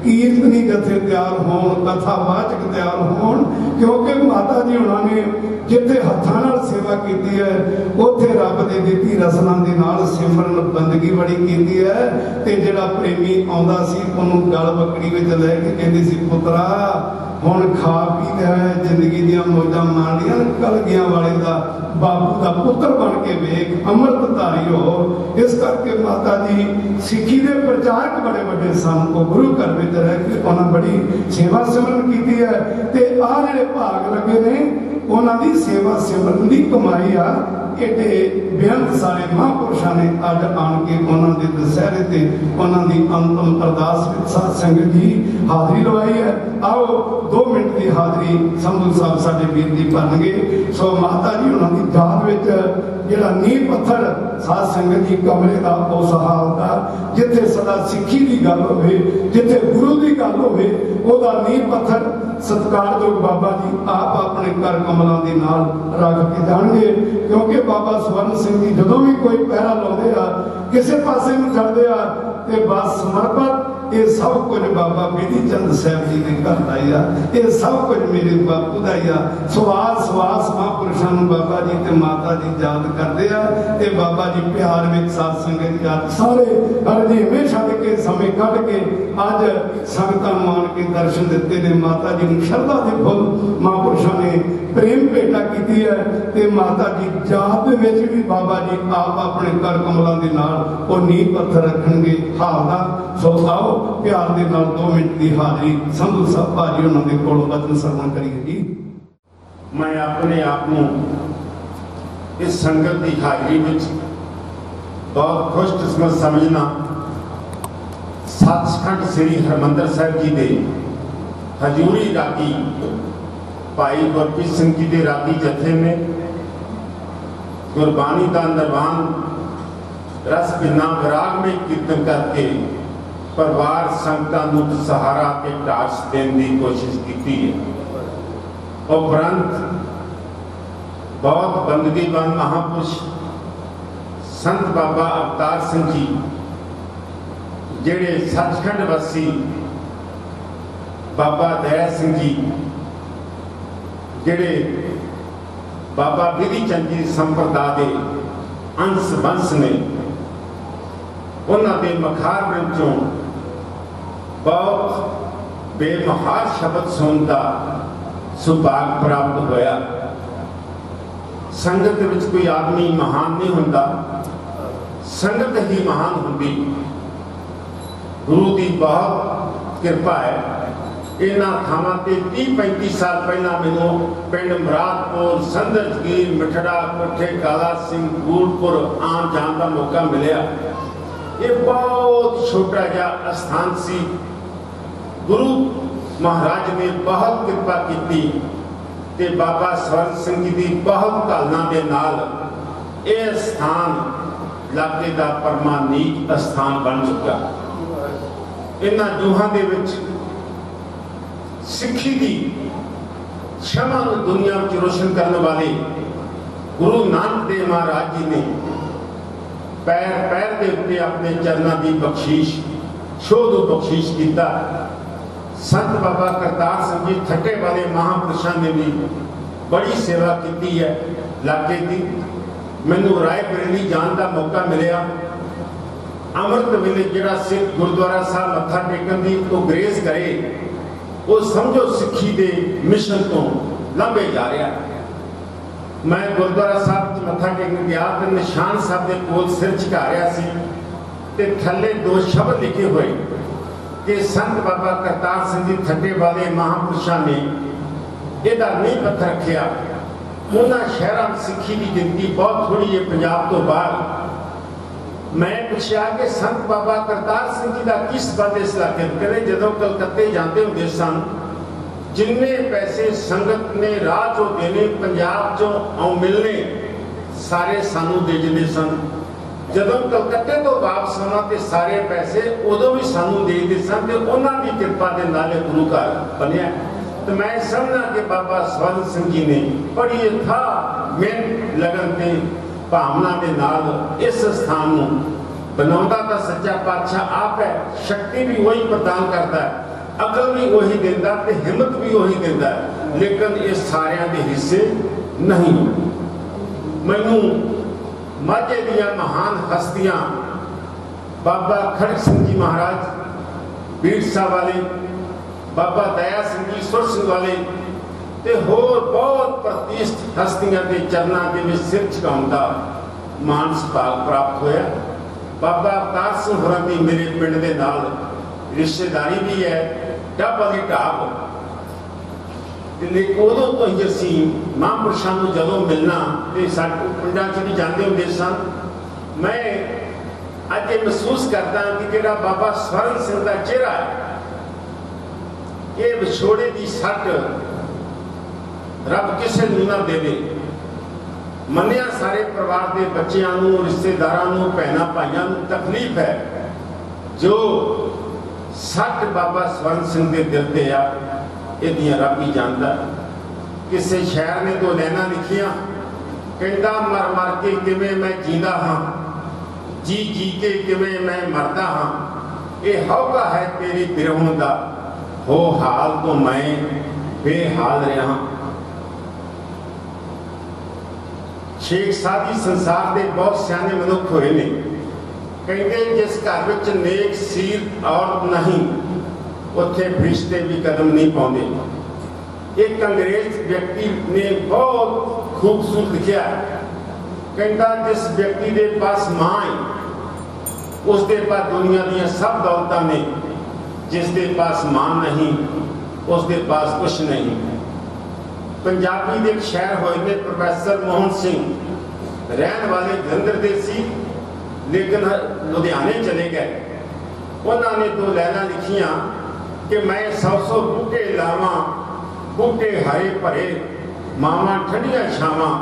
ਕੀਰਤਨੀ ਜਥੇ ਤਿਆਰ ਹੋਣ ਕਥਾਵਾਚਕ ਤਿਆਰ ਹੋਣ ਕਿਉਂਕਿ ਮਾਤਾ ਜੀ ਉਹਨਾਂ ਨੇ ਜਿੱਥੇ ਹੱਥਾਂ ਨਾਲ ਸੇਵਾ ਕੀਤੀ ਹੈ ਉੱਥੇ ਰੱਬ ਦੀ ਦਿੱਤੀ ਰਸਨਾ ਦੇ ਨਾਲ ਸਿਮਰਨ ਬੰਦਗੀ ਬੜੀ ਕੀਤੀ ਹੈ। ਤੇ ਜਿਹੜਾ ਪ੍ਰੇਮੀ ਆਉਂਦਾ ਸੀ ਉਹਨੂੰ ਗਲ ਬੱਕੜੀ ਵਿੱਚ ਲੈ ਕੇ ਕਹਿੰਦੀ ਸੀ ਪੁੱਤਰਾ ਹੁਣ ਖਾ ਪੀ ਲਿਆ ਜ਼ਿੰਦਗੀ ਦੀਆਂ ਮੌਜਾਂ ਮਾਣ ਲੀਆਂ ਕਲਗੀਆਂ ਵਾਲੇ ਦਾ ਬਾਪੂ ਦਾ ਪੁੱਤਰ ਬਣ ਕੇ ਵੇਖ ਅੰਮ੍ਰਿਤ ਧਾਰੀ ਹੋ। ਇਸ ਕਰਕੇ ਮਾਤਾ ਜੀ ਸਿੱਖੀ ਦੇ ਪ੍ਰਚਾਰਕ ਬੜੇ ਵੱਡੇ ਸਨ। ਉਹ ਗੁਰੂ ਘਰ ਵਿੱਚ ਰਹਿ ਕੇ ਉਹਨਾਂ ਬੜੀ ਸੇਵਾ ਸਿਮਰਨ ਕੀਤੀ ਹੈ ਤੇ ਆਹ ਜਿਹੜੇ ਭਾਗ ਲੱਗੇ ਨੇ ਉਹਨਾਂ ਦੀ ਸੇਵਾ ਸਿਮਰਨ ਦੀ ਕਮਾਈ ਆ। ਇਹਦੇ ਬੇਅੰਤ ਸਾਰੇ ਮਹਾਂਪੁਰਸ਼ਾਂ ਨੇ ਅੱਜ ਆਣ ਕੇ ਉਹਨਾਂ ਦੇ ਦੁਸਹਿਰੇ ਤੇ ਉਹਨਾਂ ਦੀ ਅੰਤਮ ਅਰਦਾਸ ਵਿੱਚ ਸਾਧ ਸੰਗਤ ਜੀ ਹਾਜ਼ਰੀ ਲਵਾਈ ਹੈ। ਆਓ 2 ਮਿੰਟ ਦੀ ਹਾਜ਼ਰੀ ਸੰਧੂ ਸਾਹਿਬ ਸਾਡੇ ਵੀਰ ਦੀ ਭਰਨਗੇ। ਸੋ ਮਾਤਾ ਜੀ ਉਹਨਾਂ ਦੀ ਯਾਦ ਵਿੱਚ ਜਿਹੜਾ ਨੀਂਹ ਪੱਥਰ ਸਾਧ ਸੰਗਤ ਜੀ ਕਮਰੇ ਦਾ ਉਸ ਹਾਲ ਦਾ ਜਿੱਥੇ ਸਦਾ ਸਿੱਖੀ ਦੀ ਗੱਲ ਹੋਵੇ ਜਿੱਥੇ ਗੁਰੂ ਦੀ ਗੱਲ ਹੋਵੇ ਉਹਦਾ ਨੀਂਹ ਪੱਥਰ ਸਤਿਕਾਰਯੋਗ ਬਾਬਾ ਜੀ ਆਪ ਆਪਣੇ ਕਰ ਕਮਲਾਂ ਦੇ ਨਾਲ ਰੱਖ ਕੇ ਜਾਣਗੇ। ਕਿਉਂਕਿ ਬਾਬਾ ਸਵਰਨ ਸਿੰਘ ਜੀ ਜਦੋਂ ਵੀ ਕੋਈ ਪਹਿਰਾ ਲਾਉਂਦੇ ਆ ਕਿਸੇ ਪਾਸੇ ਨੂੰ ਚੜਦੇ ਆ ਤੇ ਬਸ ਸਮਰਪਿਤ ਇਹ ਸਭ ਕੁਝ ਬਾਬਾ ਬੇਦੀ ਚੰਦ ਸਾਹਿਬ ਜੀ ਦੇ ਘਰ ਦਾ ਹੀ ਆ। ਇਹ ਸਭ ਕੁਝ ਮੇਰੇ ਬਾਪੂ ਦਾ ਹੀ ਆ। ਸਵਾਸ ਮਹਾਂਪੁਰਸ਼ਾਂ ਨੂੰ ਬਾਬਾ ਜੀ ਤੇ ਮਾਤਾ ਜੀ ਯਾਦ ਕਰਦੇ ਆ ਤੇ ਬਾਬਾ ਜੀ ਪਿਆਰ ਵਿੱਚ ਸਾਧ ਸੰਗਤ ਯਾਦ ਸਾਰੇ ਹਰਜੀਵੇਂ ਛੱਡ ਕੇ ਸਮੇਂ ਕੱਢ ਕੇ ਅੱਜ ਸੰਗਤਾਂ ਨੂੰ ਆਣ ਕੇ ਦਰਸ਼ਨ ਦਿੱਤੇ ਨੇ। ਮਾਤਾ ਜੀ ਨੂੰ ਸ਼ਰਧਾ ਦੇ ਫੁੱਲ ਮਹਾਂਪੁਰਸ਼ਾਂ ਨੇ ਪ੍ਰੇਮ ਭੇਟਾ ਕੀਤੀ ਹੈ ਤੇ ਮਾਤਾ ਜੀ ਯਾਦ ਦੇ ਵਿੱਚ ਵੀ ਬਾਬਾ ਜੀ ਆਪ ਆਪਣੇ ਕਰ ਕਮਲਾਂ ਦੇ ਨਾਲ ਉਹ ਨੀਂਹ ਪੱਥਰ ਰੱਖਣਗੇ ਹਾਲ ਦਾ। ਸੋ ਆਓ ਪਿਆਰ ਦੇ ਨਾਲ 2 ਮਿੰਟ ਦੀ ਹਾਜ਼ਰੀ ਸੰਧੂ ਸਾਹਿਬ ਭਾਜੀ ਉਹਨਾਂ ਦੇ ਕੋਲੋਂ ਬਚਨ ਸਰਵਣ ਕਰੀਏ ਜੀ। ਮੈਂ ਆਪਣੇ ਆਪ ਨੂੰ ਇਸ ਸੰਗਤ ਦੀ ਹਾਜ਼ਰੀ ਵਿੱਚ ਬਹੁਤ ਖੁਸ਼ਕਿਸਮਤ ਸਮਝਣਾ। ਸੱਚਖੰਡ ਸ੍ਰੀ ਹਰਿਮੰਦਰ ਸਾਹਿਬ ਜੀ ਦੇ ਹਜ਼ੂਰੀ ਰਾਗੀ ਭਾਈ ਗੁਰਪ੍ਰੀਤ ਸਿੰਘ ਜੀ ਦੇ ਰਾਗੀ ਜਥੇ ਨੇ ਗੁਰਬਾਣੀ ਦਾ ਨਿਰਵਾਣ ਰਸ ਬਿਨਾ ਵਿਰਾਗ में कीर्तन करके परिवार संगतां नूं सहारा के टास देने की कोशिश की है। उपरंत बहुत बंदगीवान महापुरुष संत बाबा अवतार सिंह जी जेड़े सचखंड वासी बाबा दया सिंह जी ਜਿਹੜੇ ਬਾਬਾ ਬਿਧੀ ਚੰਦ ਜੀ ਸੰਪਰਦਾ ਦੇ ਅੰਸ਼ ਬੰਸ ਨੇ, ਉਹਨਾਂ ਦੇ ਮਖਾਰ ਵਿੱਚੋਂ ਬਹੁਤ ਬੇਮਹਾਰ ਸ਼ਬਦ ਸੁਣਨ ਦਾ ਸੁਭਾਗ ਪ੍ਰਾਪਤ ਹੋਇਆ। ਸੰਗਤ ਵਿੱਚ ਕੋਈ ਆਦਮੀ ਮਹਾਨ ਨਹੀਂ ਹੁੰਦਾ, ਸੰਗਤ ਹੀ ਮਹਾਨ ਹੁੰਦੀ। ਗੁਰੂ ਦੀ ਬਹੁਤ ਕਿਰਪਾ ਹੈ। ਇਹਨਾਂ ਥਾਵਾਂ ਤੇ 30-35 ਸਾਲ ਪਹਿਲਾਂ ਮੈਨੂੰ ਪਿੰਡ ਮੁਰਾਦਪੁਰ, ਸੰਦਰਜਗੀਰ, ਮਿਠੜਾ, ਕੋਠੇ ਕਾਲਾ ਸਿੰਘ, ਗੂੜਪੁਰ ਆਉਣ ਜਾਣ ਦਾ ਮੌਕਾ ਮਿਲਿਆ। ਇਹ ਬਹੁਤ ਛੋਟਾ ਜਿਹਾ ਅਸਥਾਨ ਸੀ। ਗੁਰੂ ਮਹਾਰਾਜ ਨੇ ਬਹੁਤ ਕਿਰਪਾ ਕੀਤੀ ਤੇ ਬਾਬਾ ਸਵਰਨ ਸਿੰਘ ਜੀ ਦੀ ਬਹੁਤ ਘਾਲਣਾ ਦੇ ਨਾਲ ਇਹ ਸਥਾਨ ਇਲਾਕੇ ਦਾ ਪ੍ਰਮਾਣਿਕ ਅਸਥਾਨ ਬਣ ਚੁੱਕਾ। ਇਹਨਾਂ ਜੂਹਾਂ ਦੇ ਵਿੱਚ ਸਿੱਖੀ ਦੀ ਸ਼ਮਾ ਨੂੰ ਦੁਨੀਆ ਵਿੱਚ ਰੋਸ਼ਨ ਕਰਨ ਵਾਲੇ ਗੁਰੂ ਨਾਨਕ ਦੇਵ ਮਹਾਰਾਜ ਜੀ ਨੇ ਪੈਰ ਪੈਰ ਦੇ ਉੱਤੇ ਆਪਣੇ ਚਰਨਾਂ ਦੀ ਬਖਸ਼ੀਸ਼, ਸ਼ੋਧ ਬਖਸ਼ੀਸ਼ ਕੀਤਾ। ਸੰਤ ਬਾਬਾ ਕਰਤਾਰ ਸਿੰਘ ਜੀ ਠੱਟੇ ਵਾਲੇ ਮਹਾਂਪੁਰਸ਼ਾਂ ਨੇ ਵੀ ਬੜੀ ਸੇਵਾ ਕੀਤੀ ਹੈ ਇਲਾਕੇ ਦੀ। ਮੈਨੂੰ ਰਾਏ ਬਰੇਲੀ ਜਾਣ ਦਾ ਮੌਕਾ ਮਿਲਿਆ। ਅੰਮ੍ਰਿਤ ਵੇਲੇ ਜਿਹੜਾ ਸਿੱਖ ਗੁਰਦੁਆਰਾ ਸਾਹਿਬ ਮੱਥਾ ਟੇਕਣ ਦੀ ਤੋਂ ਗ੍ਰੇਸ ਕਰੇ, ਉਹ ਸਮਝੋ ਸਿੱਖੀ ਦੇ ਮਿਸ਼ਨ ਤੋਂ ਲੰਘੇ ਜਾ ਰਿਹਾ। ਮੈਂ ਗੁਰਦੁਆਰਾ ਸਾਹਿਬ 'ਚ ਮੱਥਾ ਟੇਕਣ ਗਿਆ ਤੇ ਨਿਸ਼ਾਨ ਸਾਹਿਬ ਦੇ ਕੋਲ ਸਿਰ ਝੁਕਾ ਰਿਹਾ ਸੀ ਤੇ ਥੱਲੇ 2 ਸ਼ਬਦ ਲਿਖੇ ਹੋਏ ਕਿ ਸੰਤ ਬਾਬਾ ਕਰਤਾਰ ਸਿੰਘ ਜੀ ਠੱਟੇ ਵਾਲੇ ਮਹਾਂਪੁਰਸ਼ਾਂ ਨੇ ਇਹਦਾ ਨੀਂਹ ਪੱਥਰ ਰੱਖਿਆ। ਉਹਨਾਂ ਸ਼ਹਿਰਾਂ ਵਿੱਚ ਸਿੱਖੀ ਦੀ ਗਿਣਤੀ ਬਹੁਤ ਥੋੜੀ ਹੈ ਪੰਜਾਬ ਤੋਂ ਬਾਹਰ। ਮੈਂ ਪੁੱਛਿਆ ਕਿ ਸੰਤ ਬਾਬਾ ਕਰਤਾਰ ਸਿੰਘ ਜੀ ਦਾ ਕਿਸ ਬੰਦੇ ਇਸ ਇਲਾਕੇ ਕਹਿੰਦੇ ਜਦੋਂ ਕਲਕੱਤੇ ਜਾਂਦੇ ਹੁੰਦੇ ਸਨ, ਜਿੰਨੇ ਪੈਸੇ ਸੰਗਤ ਨੇ ਰਾਹ ਚੋਂ ਦੇਣੇ ਪੰਜਾਬ ਚੋਂ ਆਉ ਮਿਲਨੇ ਸਾਰੇ ਸਾਨੂੰ ਦੇ ਦਿੰਦੇ ਸਨ। ਜਦੋਂ ਕਲਕੱਤੇ ਤੋਂ ਵਾਪਸ ਆਉਣਾ ਤੇ ਸਾਰੇ ਪੈਸੇ ਉਦੋਂ ਵੀ ਸਾਨੂੰ ਦੇ ਦਿੰਦੇ ਸਨ ਤੇ ਉਹਨਾਂ ਦੀ ਕਿਰਪਾ ਦੇ ਨਾਲ ਇਹ ਗੁਰੂ ਘਰ ਬਣਿਆ। ਤੇ ਮੈਂ ਸਮਝਦਾ ਕਿ ਬਾਬਾ ਸਵਰਨ ਸਿੰਘ ਜੀ ਨੇ ਬੜੀ ਮਿਹਨਤ ਲਗਨ ਤੇ ਭਾਵਨਾ ਦੇ ਨਾਲ ਇਸ ਸਥਾਨ ਨੂੰ ਬਣਾਉਂਦਾ ਤਾਂ ਸੱਚਾ ਪਾਤਸ਼ਾਹ ਆਪ ਹੈ। ਸ਼ਕਤੀ ਵੀ ਉਹੀ ਪ੍ਰਦਾਨ ਕਰਦਾ ਹੈ, ਅਕਲ ਵੀ ਉਹੀ ਦਿੰਦਾ ਤੇ ਹਿੰਮਤ ਵੀ ਉਹੀ ਦਿੰਦਾ, ਲੇਕਿਨ ਇਹ ਸਾਰਿਆਂ ਦੇ ਹਿੱਸੇ ਨਹੀਂ। ਮੈਨੂੰ ਮਾਝੇ ਦੀਆਂ ਮਹਾਨ ਹਸਤੀਆਂ ਬਾਬਾ ਖੜਕ ਸਿੰਘ ਜੀ ਮਹਾਰਾਜ ਬੀੜਸਾ ਵਾਲੇ, ਬਾਬਾ ਦਇਆ ਸਿੰਘ ਜੀ ਸੁਰ ਸਿੰਘ ਵਾਲੇ ਤੇ ਹੋਰ ਬਹੁਤ ਪ੍ਰਤਿਸ਼ਠ ਹਸਤੀਆਂ ਦੇ ਚਰਨਾਂ ਦੇ ਵਿੱਚ ਸਿਰ ਝੁਕਾਉਣ ਦਾ ਮਾਣ ਸਤਿਕਾਰ ਪ੍ਰਾਪਤ ਹੋਇਆ। ਬਾਬਾ ਅਵਤਾਰ ਸਿੰਘ ਹੋਰਾਂ ਦੀ ਮੇਰੇ ਪਿੰਡ ਦੇ ਨਾਲ ਰਿਸ਼ਤੇਦਾਰੀ ਵੀ ਹੈ, ਡੱਬ ਵਾਲੀ ਢਾਬ। ਤੇ ਉਦੋਂ ਤੋਂ ਹੀ ਅਸੀਂ ਮਹਾਂਪੁਰਸ਼ਾਂ ਨੂੰ ਜਦੋਂ ਮਿਲਣਾ ਤੇ ਸਾਡੇ ਪਿੰਡਾਂ 'ਚ ਵੀ ਜਾਂਦੇ ਹੁੰਦੇ ਸਨ। ਮੈਂ ਅੱਜ ਇਹ ਮਹਿਸੂਸ ਕਰਦਾ ਕਿ ਜਿਹੜਾ ਬਾਬਾ ਸਵਰਨ ਸਿੰਘ ਦਾ ਚਿਹਰਾ ਹੈ, ਇਹ ਵਿਛੋੜੇ ਦੀ ਸੱਟ ਰੱਬ ਕਿਸੇ ਨੂੰ ਨਾ ਦੇਵੇ। ਮੰਨਿਆ ਸਾਰੇ ਪਰਿਵਾਰ ਦੇ ਬੱਚਿਆਂ ਨੂੰ, ਰਿਸ਼ਤੇਦਾਰਾਂ ਨੂੰ, ਭੈਣਾਂ ਭਾਈਆਂ ਨੂੰ ਤਕਲੀਫ ਹੈ। ਜੋ ਸੱਟ ਬਾਬਾ ਸਵਰਨ ਸਿੰਘ ਦੇ ਦਿਲ ਤੇ ਆ, ਇਹਦੀਆਂ ਰੱਬ ਹੀ ਜਾਣਦਾ। ਕਿਸੇ ਸ਼ਾਇਰ ਨੇ 2 ਲਾਈਨਾਂ ਲਿਖੀਆਂ, ਕਹਿੰਦਾ ਮਰ ਮਰ ਕੇ ਕਿਵੇਂ ਮੈਂ ਜੀਂਦਾ ਹਾਂ, ਜੀ ਜੀ ਕੇ ਕਿਵੇਂ ਮੈਂ ਮਰਦਾ ਹਾਂ। ਇਹ ਹਉਕਾ ਹੈ ਤੇਰੀ ਬਿਰਹੋਂ ਦਾ, ਹੋ ਹਾਲ ਤੋਂ ਮੈਂ ਬੇਹਾਲ ਰਿਹਾ। ਸ਼ੇਖ ਸਾਦੀ ਸੰਸਾਰ ਦੇ ਬਹੁਤ ਸਿਆਣੇ ਮਨੁੱਖ ਹੋਏ ਨੇ। ਕਹਿੰਦੇ ਜਿਸ ਘਰ ਵਿੱਚ ਨੇਕ ਸੀਰ ਔਰਤ ਨਹੀਂ, ਉੱਥੇ ਫਰਿਸ਼ਤੇ ਵੀ ਕਦਮ ਨਹੀਂ ਪਾਉਂਦੇ। ਇੱਕ ਅੰਗਰੇਜ਼ ਵਿਅਕਤੀ ਨੇ ਬਹੁਤ ਖੂਬਸੂਰਤ ਲਿਖਿਆ, ਕਹਿੰਦਾ ਜਿਸ ਵਿਅਕਤੀ ਦੇ ਪਾਸ ਮਾਂ ਹੈ, ਉਸ ਦੇ ਪਾਸ ਦੁਨੀਆ ਦੀਆਂ ਸਭ ਦੌਲਤਾਂ ਨੇ, ਜਿਸ ਦੇ ਪਾਸ ਮਾਂ ਨਹੀਂ, ਉਸ ਦੇ ਪਾਸ ਕੁਛ ਨਹੀਂ। ਪੰਜਾਬੀ ਦੇ ਇੱਕ ਸ਼ਾਇਰ ਹੋਏ ਨੇ ਪ੍ਰੋਫੈਸਰ ਮੋਹਨ ਸਿੰਘ, ਰਹਿਣ ਵਾਲੇ ਜਲੰਧਰ ਦੇ ਸੀ ਲੇਕਿਨ ਲੁਧਿਆਣੇ ਚਲੇ ਗਏ। ਉਹਨਾਂ ਨੇ 2 ਲਾਈਨਾਂ ਲਿਖੀਆਂ ਕਿ ਮੈਂ 100 ਬੂਟੇ ਲਾਵਾਂ, ਬੂਟੇ ਹਰੇ ਭਰੇ, ਮਾਵਾਂ ਠੰਡੀਆਂ ਛਾਵਾਂ,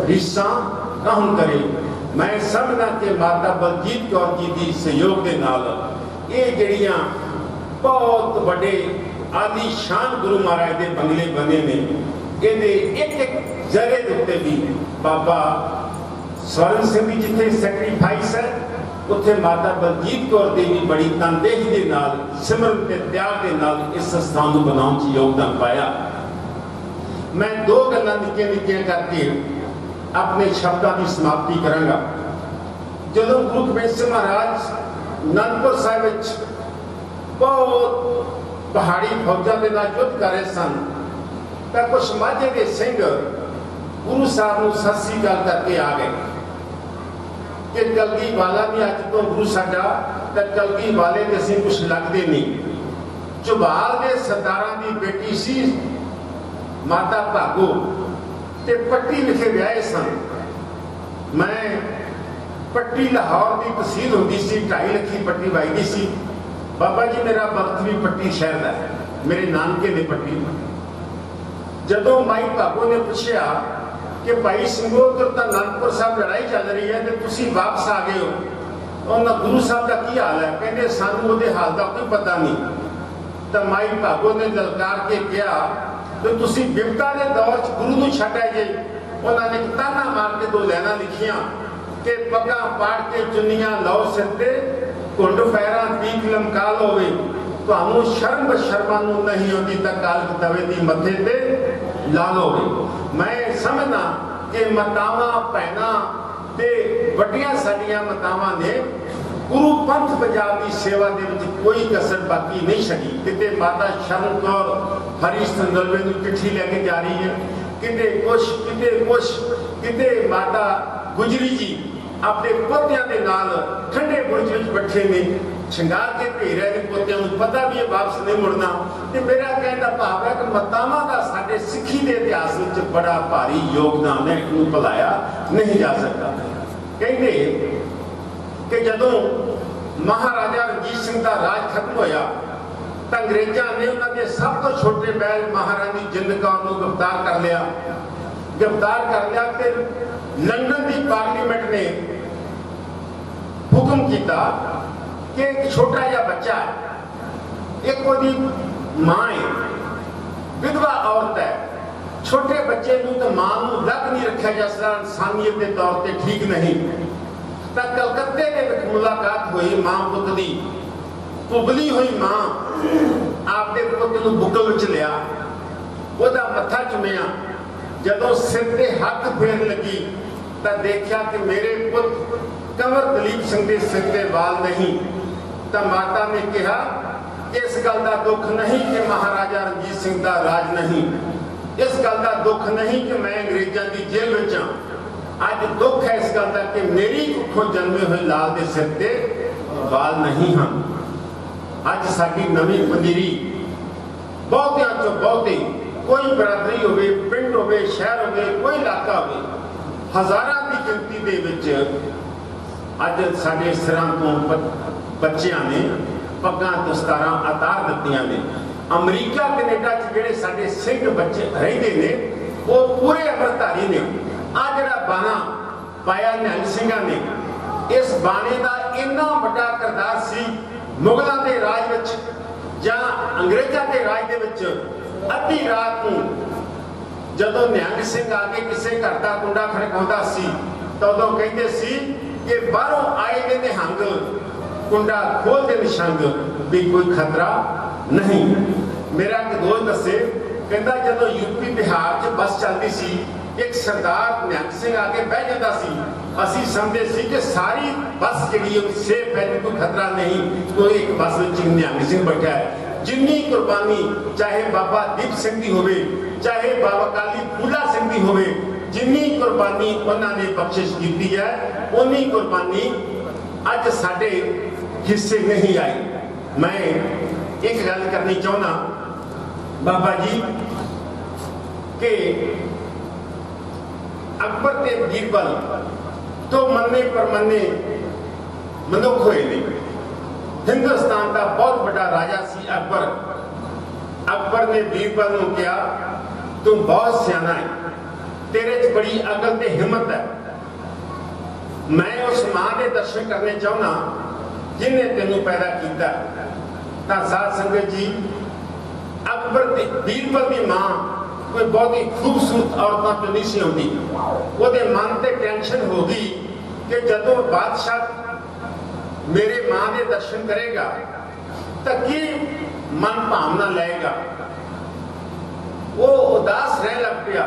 ਰੀਸਾਂ ਕਾਹਨ ਕਰੇ। ਮੈਂ ਸਮਝਦਾ ਕਿ ਮਾਤਾ ਬਲਜੀਤ ਕੌਰ ਜੀ ਦੀ ਸਹਿਯੋਗ ਦੇ ਨਾਲ ਇਹ ਜਿਹੜੀਆਂ ਬਹੁਤ ਵੱਡੇ ਆਲੀ ਸ਼ਾਨ ਗੁਰੂ ਮਹਾਰਾਜ ਦੇ ਬੰਗਲੇ ਬਣੇ ਨੇ, ਇਹਦੇ ਇੱਕ ਜ਼ਰੇ ਦੇ ਉੱਤੇ ਵੀ ਬਾਬਾ ਸਵਰਨ ਸਿੰਘ ਦੀ ਜਿੱਥੇ ਸੈਕਰੀਫਾਈਸ ਹੈ, ਉੱਥੇ ਮਾਤਾ ਬਲਜੀਤ ਕੌਰ ਦੀ ਵੀ ਬੜੀ ਤਨਦੇਹੀ ਦੇ ਨਾਲ, ਸਿਮਰਨ ਤੇ ਤਿਆਗ ਦੇ ਨਾਲ ਇਸ ਸਥਾਨ ਨੂੰ ਬਣਾਉਣ 'ਚ ਯੋਗਦਾਨ ਪਾਇਆ। मैं दो गल्लां निक्कियां निक्कियां करके अपने शब्दां की समाप्ति करांगा। जदों गुरु गोबिंद सिंह महाराज आनंदपुर साहिब विच बहुत पहाड़ी फौजां दे नाल युद्ध कर रहे सन तां कुछ माझे दे सिंह गुरु साहब नूं सत श्री अकाल करके आ गए कि कलगी वाला भी अज तो गुरु साडा तां कलगी वाले ते असीं कुछ लगदे नहीं। झुबाल दे सरदारां दी बेटी सी माता भागो ते पट्टी विखे विआहे सन। मैं पट्टी लाहौर की तहसील होंदी सी, 2.5 लखी पट्टी वाईदी सी। बाबा जी मेरा बर्थ भी पट्टी शहर का है, मेरे नानके ने पट्टी। जदों माई भागो ने पूछा कि भाई सिंघो उधर तो आनंदपुर साहब लड़ाई चल रही है तो तुसीं वापस आ गए हो, और गुरु साहब का की हाल है? कहते सानू उहदे हाल का कोई पता नहीं। तो माई भागो ने ललकार के कहा तो तुसीं बिपता के दौर च गुरु नूं छड्ड आए जे। उन्होंने एक ताना मार के 2 लाइनां लिखियां कि पग्गां पाड़ के चुन्नियां लाओ सिर ते, घुंड पैरां तीक लमकाल होवे, तुहानूं शर्म बशर्मा नूं नहीं आउंदी तां कालक तवे दी मत्थे ते ला लोगे। मैं समझना कि मातावां भैणां ते वड्डियां साडीआं मातावां ने गुरु पंथ पंजाब की सेवा दे विच कोई कसर बाकी नहीं छड्डी। किते माता शरण कौर हरीश नलवे नूं चिट्ठी लैके जा रही है, किते कुछ किते माता गुजरी जी अपने पोतियां दे नाल ठंडे बुर्ज विच बैठे ने, शंगार के भेज रहे ने पोतियां नूं, पता भी है वापस नहीं मुड़ना। ते मेरा कहण दा भाव है कि मातावां दा साडे सिੱਖੀ दे इतिहास विच बड़ा भारी योगदान है, इहनूं भुलाया नहीं जा सकता। कहंदे कि जदों महाराजा रणजीत सिंह का राज खत्म होया तो अंग्रेजा ने उन्होंने सब तो छोटे बैल महारानी जिंद कौर को गिरफ्तार कर लिया। तो लंदन की पार्लीमेंट ने हुक्म किया कि एक छोटा जहा बच्चा है, एक ओदी मां है, विधवा औरत है, छोटे बच्चे नूं तो मां नूं लग नहीं रखा जा सकता, इंसानियत के तौर पर ठीक नहीं। तो कलकत्ते के मुलाकात हुई मां पुत की, उबली हुई मां आपके पुत नूं बुकल विच लिया, ओदा मत्था चुमिया, जदों सिर ते हथ फेर लगी तो देखा कि मेरे पुत कंवर दलीप सिंह के सिर ते वाल नहीं। तो माता ने कहा इस गल का दुख नहीं कि महाराजा रणजीत सिंह का राज नहीं, इस गल का दुख नहीं कि मैं अंग्रेजों की जेल विच हां, अज दुख है इस गल का कि मेरी कुखों जन्मे हुए लाल के सिर ते वाल नहीं हैं। अज साडी नवी पंजीरी बहुतियां चों बहुती, कोई बरादरी होवे, पिंड होवे, शहर होवे, कोई इलाका होवे, हज़ारां की गिनती दे विच अज साडे सिरां तों बच्चियां ने पग्गां दस्तारां उतार दित्तियां ने। अमरीका कनेडा च जिहड़े साडे सिंह बच्चे रहिंदे ने वो पूरे अमरधारी ने। आ जिहड़ा बाना पाया निहंग सिंघां ने, इस बाने का इन्ना वड्डा किरदार सी मुगलों के राज विच जां अंग्रेजों के राज दे विच। अद्धी रात नूं जदों निहंग सिंह आके किसी घर का कुंडा खड़काउंदा सी तो उदों कहंदे सी कि बाहरों आए ने निहंग कुंडा खोल दे निशंग भी कोई खतरा नहीं। मेरा एक दोस्त दसे कहंदा जदों यूपी बिहार च बस चलती सी, एक सरदार निहंग सिंह आके बह जाता सी, असीं समझते सी कि सारी बस जिहड़ी सेफ है, कोई खतरा नहीं, कोई एक बस विच निहंग सिंह बैठा है। जिन्नी कुर्बानी चाहे बाबा दीप सिंह की होवे, चाहे बाबा काली फूला सिंह की होवे, जिन्नी कुर्बानी उन्होंने बख्शिश की है, उन्नी कुर्बानी अज साडे हिस्से नहीं आई। मैं एक गल करनी चाहना बाबा जी कि अकबर ते बीरबल तो मन्ने परमन्ने मनुख हुए ने। हिंदुस्तान का बहुत बड़ा राजा सी अकबर। अकबर ने बीरबल को कहा तू बहुत सियाना है, तेरे च बड़ी अकल ते हिम्मत है, मैं उस मां के दर्शन करने चाहना जिन्हें तेनों पैदा किया। साध संगत जी, अकबर ते बीरबल की मां कोई बहुत ही खूबसूरत औरतों तो नहीं सी होती। वो मन से टेंशन हो गई कि जदों बादशाह मेरे मां के दर्शन करेगा तो की मन भावना लेगा। वो उदास रह लग पिया।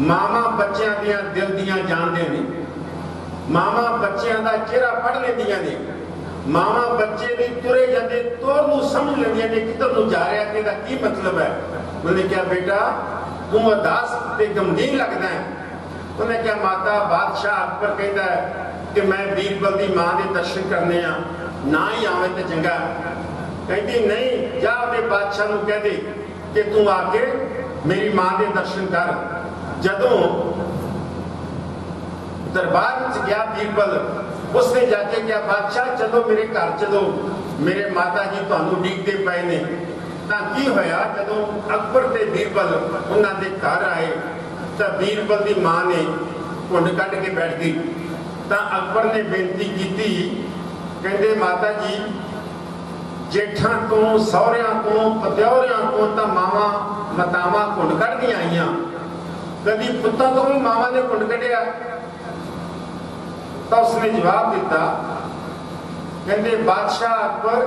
मामा बच्चों दियां दिल दियां जानदे ने, मामा बच्चों का चेहरा पढ़ लेंदियां ने, मामा बच्चे भी तुरे जाते तौर नूं समझ लेंदियां ने किधर नूं जा रहा, कि की मतलब है। उन्हें क्या बेटा तू उदास ते गमगीन लगदा है। उन्हें क्या माता बादशाह अकबर कहता है कि मैं बीरबल की मां के दर्शन करने ना ही आवे तो चंगा। कहती नहीं, जा अपने बादशाह नूं कह दे कि तू आके मेरी मां के दर्शन कर। जदों दरबार में गया बीरबल, उसने जाके क्या बादशाह चलो मेरे घर चलो, मेरे माता जी तुहानू उडीकदे पए ने। तां की होया, जदों अकबर ते बीरबल उन्हां दे घर आए तो बीरबल की मां ने घुंड कढ़ के बैठ गई। तो अकबर ने बेनती की, कहते माता जी जेठा तो सहुरियां तो पत्योरियां तो मावा मतावा घुंड कढ़दियां आईयां, कभी पुत्तां तो भी मावा ने घुंड कढ़िया। तो उसने जवाब दिता, कहते बादशाह अकबर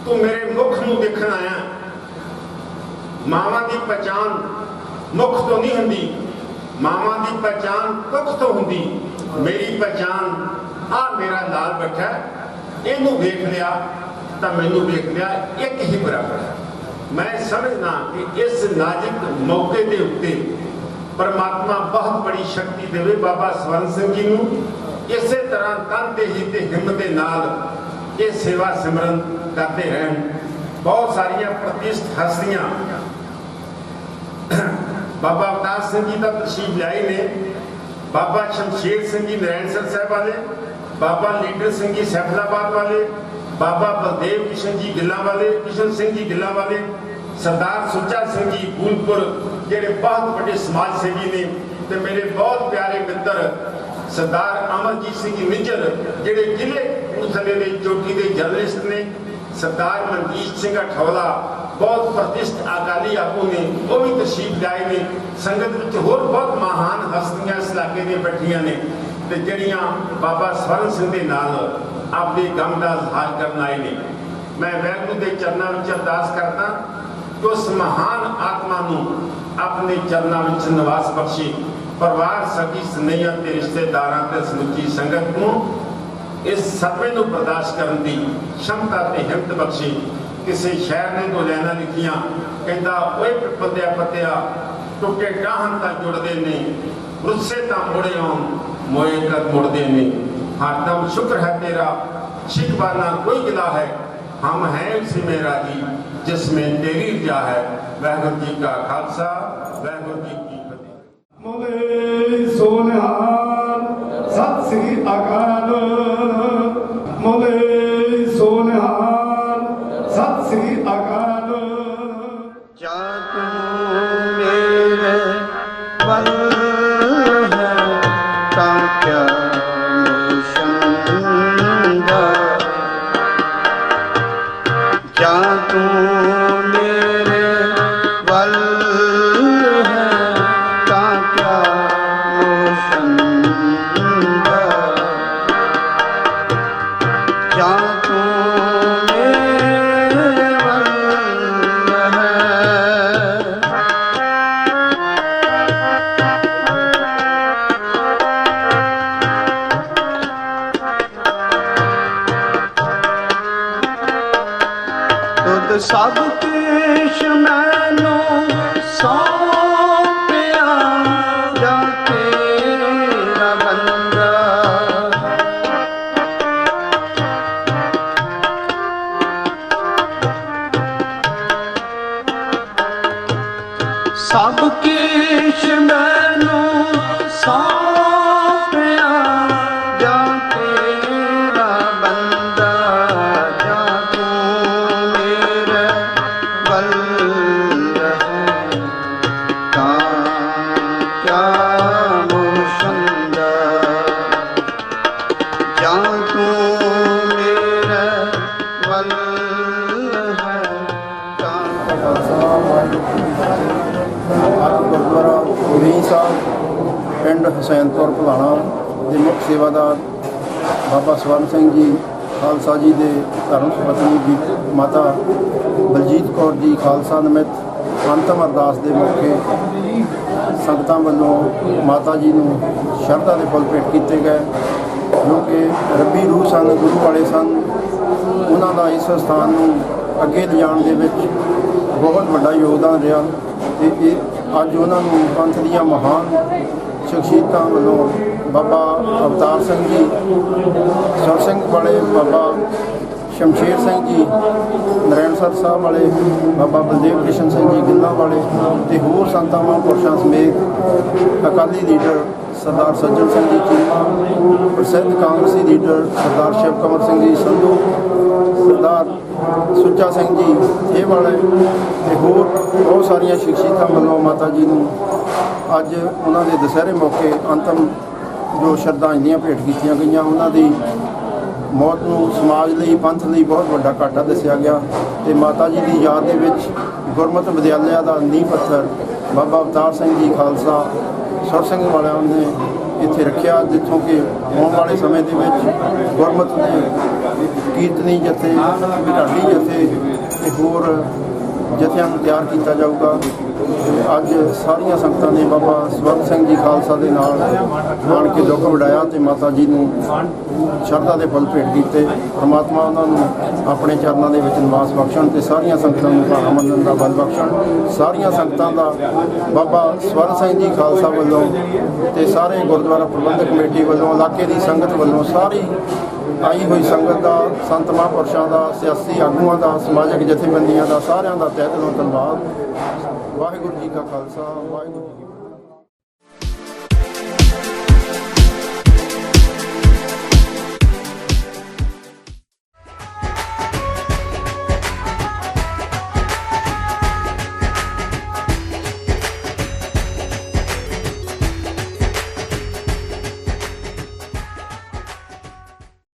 तू मेरे मुख नूं देखण आया, मावा की पहचान मुख तो नहीं हुंदी, मावा की पहचान कुख तो हुंदी। मेरी पहचान आ मेरा लाल बैठा, इनू देख लिया तो मैनू देख लिया, एक ही बराबर है। मैं समझना कि इस नाजुक मौके के उत्ते परमात्मा बहुत बड़ी शक्ति देवे बाबा स्वर्ण सिंह जी नूं। इस तरह तन ते ही ते हिम्मत दे नाल ये सेवा सिमरन करते रहन। बहुत सारिया प्रतिष्ठित हस्तियां बाबा अवतार सिंह जी का तशरीफ लियाए ने, बाबा शमशेर सिंह जी नारायणसर साहब वाले, बाबा लीडर सिंह जी सैफलाबाद वाले, बाबा बलदेव किशन जी गिल्ला वाले, किशन सिंह जी गिल्ला वाले, सरदार सुच्चा सिंह जी फूलपुर जेडे बहुत बड़े समाज सेवी ने, ते मेरे बहुत प्यारे मित्र सरदार अमरजीत सिंह जी निज्जर जेडे जिले कपूरथले दे चोटी के जर्नलिस्ट ने, सरदार मनजीत सिंह अठौला बहुत प्रतिष्ठित अकाली आगू ने, वो भी तशरीफ लाए ने। संगत विच होर बहुत महान हस्तियां इस इलाके दी बैठियां ने ते जड़ियां बाबा स्वर्ण सिंह दे नाल अपने गम का इजहार करन आए ने। मैं वैगुरू के चरणों में अरदास करता कि उस महान आत्मा नूं अपने चरणों में निवास बख्शे, परिवार सगी स्नेहियां ते रिश्तेदारां ते समुची संगत नूं इस सदमे नूं बर्दाश्त करन दी क्षमता ते हिम्मत बख्शे। किसी शहर ने दो लाइनां लिखियां, कहता ओए पिपलिया पत्तिया टुटे टाहन तक जुड़ते ने, रुस्से तक मुड़े आउन मोए तक मुड़ते ने। हरदम शुक्र है तेरा, शिकवा ना कोई गिला है, हम हैं उसी में राजी जिसमें तेरी रजा है। वाहिगुरू जी का खालसा, वाहिगुरू जी की फतेह। मोले सोनिहाल सत श्री अकाल, मोले सोनिहाल सत श्री अकाल। जा तू मेरे बल है ता क्या मुशंदा, जा तू मेरे बल है ता क्या मुशंदा, जा तू मेरे बल है। तुद सब किश मैनू सौंपिया जा तेरा बंदा, सब किश मैनू सौंपिया जा तेरा बंदा, जा तू मेरे बल है ता क्या मुशंदा, जा तू मेरे बल है ता ਅੱਜ ਗੁਰਦੁਆਰਾ ਵੇਈ ਸਾਹਿਬ ਪਿੰਡ ਹੁਸੈਨਪੁਰ ਭਲਾਣਾ ਦੇ ਮੁੱਖ ਸੇਵਾਦਾਰ ਬਾਬਾ ਸਵਰਨ ਸਿੰਘ ਜੀ ਖਾਲਸਾ ਜੀ ਦੇ ਧਰਮ ਪਤਨੀ ਮਾਤਾ ਬਲਜੀਤ ਕੌਰ ਜੀ ਖਾਲਸਾ ਨਿਮਿਤ ਅੰਤਮ ਅਰਦਾਸ ਦੇ ਮੌਕੇ ਸੰਗਤਾਂ ਵੱਲੋਂ ਮਾਤਾ ਜੀ ਨੂੰ ਸ਼ਰਧਾ ਦੇ ਫੁੱਲ ਭੇਟ ਕੀਤੇ ਗਏ, ਜੋ ਕਿ ਰੱਬੀ ਰੂਹ ਸਨ, ਗੁਰੂ ਵਾਲੇ ਸਨ। ਉਹਨਾਂ ਦਾ ਇਸ ਸਥਾਨ ਨੂੰ ਅੱਗੇ ਲਿਜਾਣ ਦੇ ਵਿੱਚ ਬਹੁਤ ਵੱਡਾ ਯੋਗਦਾਨ ਰਿਹਾ ਤੇ ਇਹ ਅੱਜ ਉਹਨਾਂ ਨੂੰ ਪੰਥ ਦੀਆਂ ਮਹਾਨ ਸ਼ਖਸੀਅਤਾਂ ਵੱਲੋਂ ਬਾਬਾ ਅਵਤਾਰ ਸਿੰਘ ਜੀ, ਸੁਰ ਸਿੰਘ ਵਾਲੇ ਬਾਬਾ ਸ਼ਮਸ਼ੇਰ ਸਿੰਘ ਜੀ, ਨਰੈਣਸਰ ਸਾਹਿਬ ਵਾਲੇ ਬਾਬਾ ਬਲਦੇਵ ਕ੍ਰਿਸ਼ਨ ਸਿੰਘ ਜੀ ਗਿੱਲਾਂ ਵਾਲੇ ਤੇ ਹੋਰ ਸੰਤਾਂ ਮਹਾਂਪੁਰਸ਼ਾਂ ਸਮੇਤ ਅਕਾਲੀ ਲੀਡਰ ਸਰਦਾਰ ਸੱਜਣ ਸਿੰਘ ਜੀ ਚੀਮਾ, ਪ੍ਰਸਿੱਧ ਕਾਂਗਰਸੀ ਲੀਡਰ ਸਰਦਾਰ ਸ਼ਿਵ ਕੰਵਰ ਸਿੰਘ ਜੀ ਸੰਧੂ, ਸਰਦਾਰ ਸੁੱਚਾ ਸਿੰਘ ਜੀ ਇਹ ਵਾਲੇ ਤੇ ਹੋਰ ਬਹੁਤ ਸਾਰੀਆਂ ਸ਼ਖਸੀਅਤਾਂ ਵੱਲੋਂ ਮਾਤਾ ਜੀ ਨੂੰ ਅੱਜ ਉਹਨਾਂ ਦੇ ਦੁਸਹਿਰੇ ਮੌਕੇ ਅੰਤਮ ਜੋ ਸ਼ਰਧਾਂਜਲੀਆਂ ਭੇਟ ਕੀਤੀਆਂ ਗਈਆਂ। ਉਹਨਾਂ ਦੀ ਮੌਤ ਨੂੰ ਸਮਾਜ ਲਈ, ਪੰਥ ਲਈ ਬਹੁਤ ਵੱਡਾ ਘਾਟਾ ਦੱਸਿਆ ਗਿਆ ਤੇ ਮਾਤਾ ਜੀ ਦੀ ਯਾਦ ਦੇ ਵਿੱਚ ਗੁਰਮਤਿ ਵਿਦਿਆਲਿਆ ਦਾ ਨੀਂਹ ਪੱਥਰ ਬਾਬਾ ਅਵਤਾਰ ਸਿੰਘ ਜੀ ਖਾਲਸਾ ਸੁਰ ਸਿੰਘ ਵਾਲਿਆਂ ਨੇ ਇੱਥੇ ਰੱਖਿਆ, ਜਿੱਥੋਂ ਕਿ ਆਉਣ ਵਾਲੇ ਸਮੇਂ ਦੇ ਵਿੱਚ ਗੁਰਮਤਿ ਦੇ ਕੀਰਤਨੀ ਜਥੇ, ਢਾਡੀ ਜਥੇ ਤੇ ਹੋਰ ਜਥਿਆਂ ਨੂੰ ਤਿਆਰ ਕੀਤਾ ਜਾਊਗਾ। ਅੱਜ ਸਾਰੀਆਂ ਸੰਗਤਾਂ ਨੇ ਬਾਬਾ ਸਵਰਨ ਸਿੰਘ ਜੀ ਖਾਲਸਾ ਦੇ ਨਾਲ ਆਣ ਕੇ ਦੁੱਖ ਵਡਾਇਆ ਤੇ ਮਾਤਾ ਜੀ ਨੂੰ ਸ਼ਰਧਾ ਦੇ ਫੁੱਲ ਭੇਟ ਕੀਤੇ। ਪਰਮਾਤਮਾ ਉਹਨਾਂ ਨੂੰ ਆਪਣੇ ਚਰਨਾਂ ਦੇ ਵਿੱਚ ਨਿਵਾਸ ਬਖਸ਼ਣ ਤੇ ਸਾਰੀਆਂ ਸੰਗਤਾਂ ਨੂੰ ਭਾਣਾ ਮੰਨਣ ਦਾ ਬਲ ਬਖਸ਼ਣ। ਸਾਰੀਆਂ ਸੰਗਤਾਂ ਦਾ ਬਾਬਾ ਸਵਰਨ ਸਿੰਘ ਜੀ ਖਾਲਸਾ ਵੱਲੋਂ ਤੇ ਸਾਰੇ ਗੁਰਦੁਆਰਾ ਪ੍ਰਬੰਧਕ ਕਮੇਟੀ ਵੱਲੋਂ, ਇਲਾਕੇ ਦੀ ਸੰਗਤ ਵੱਲੋਂ, ਸਾਰੀ ਆਈ ਹੋਈ ਸੰਗਤ ਦਾ, ਸੰਤ ਮਹਾਂਪੁਰਸ਼ਾਂ ਦਾ, ਸਿਆਸੀ ਆਗੂਆਂ ਦਾ, ਸਮਾਜਿਕ ਜਥੇਬੰਦੀਆਂ ਦਾ, ਸਾਰਿਆਂ ਦਾ ਤਹਿ ਦਿਲੋਂ ਧੰਨਵਾਦ। ਵਾਹਿਗੁਰੂ ਜੀ ਕਾ ਖਾਲਸਾ, ਵਾਹਿਗੁਰੂ ਜੀ ਕੀ ਫਤਿਹ।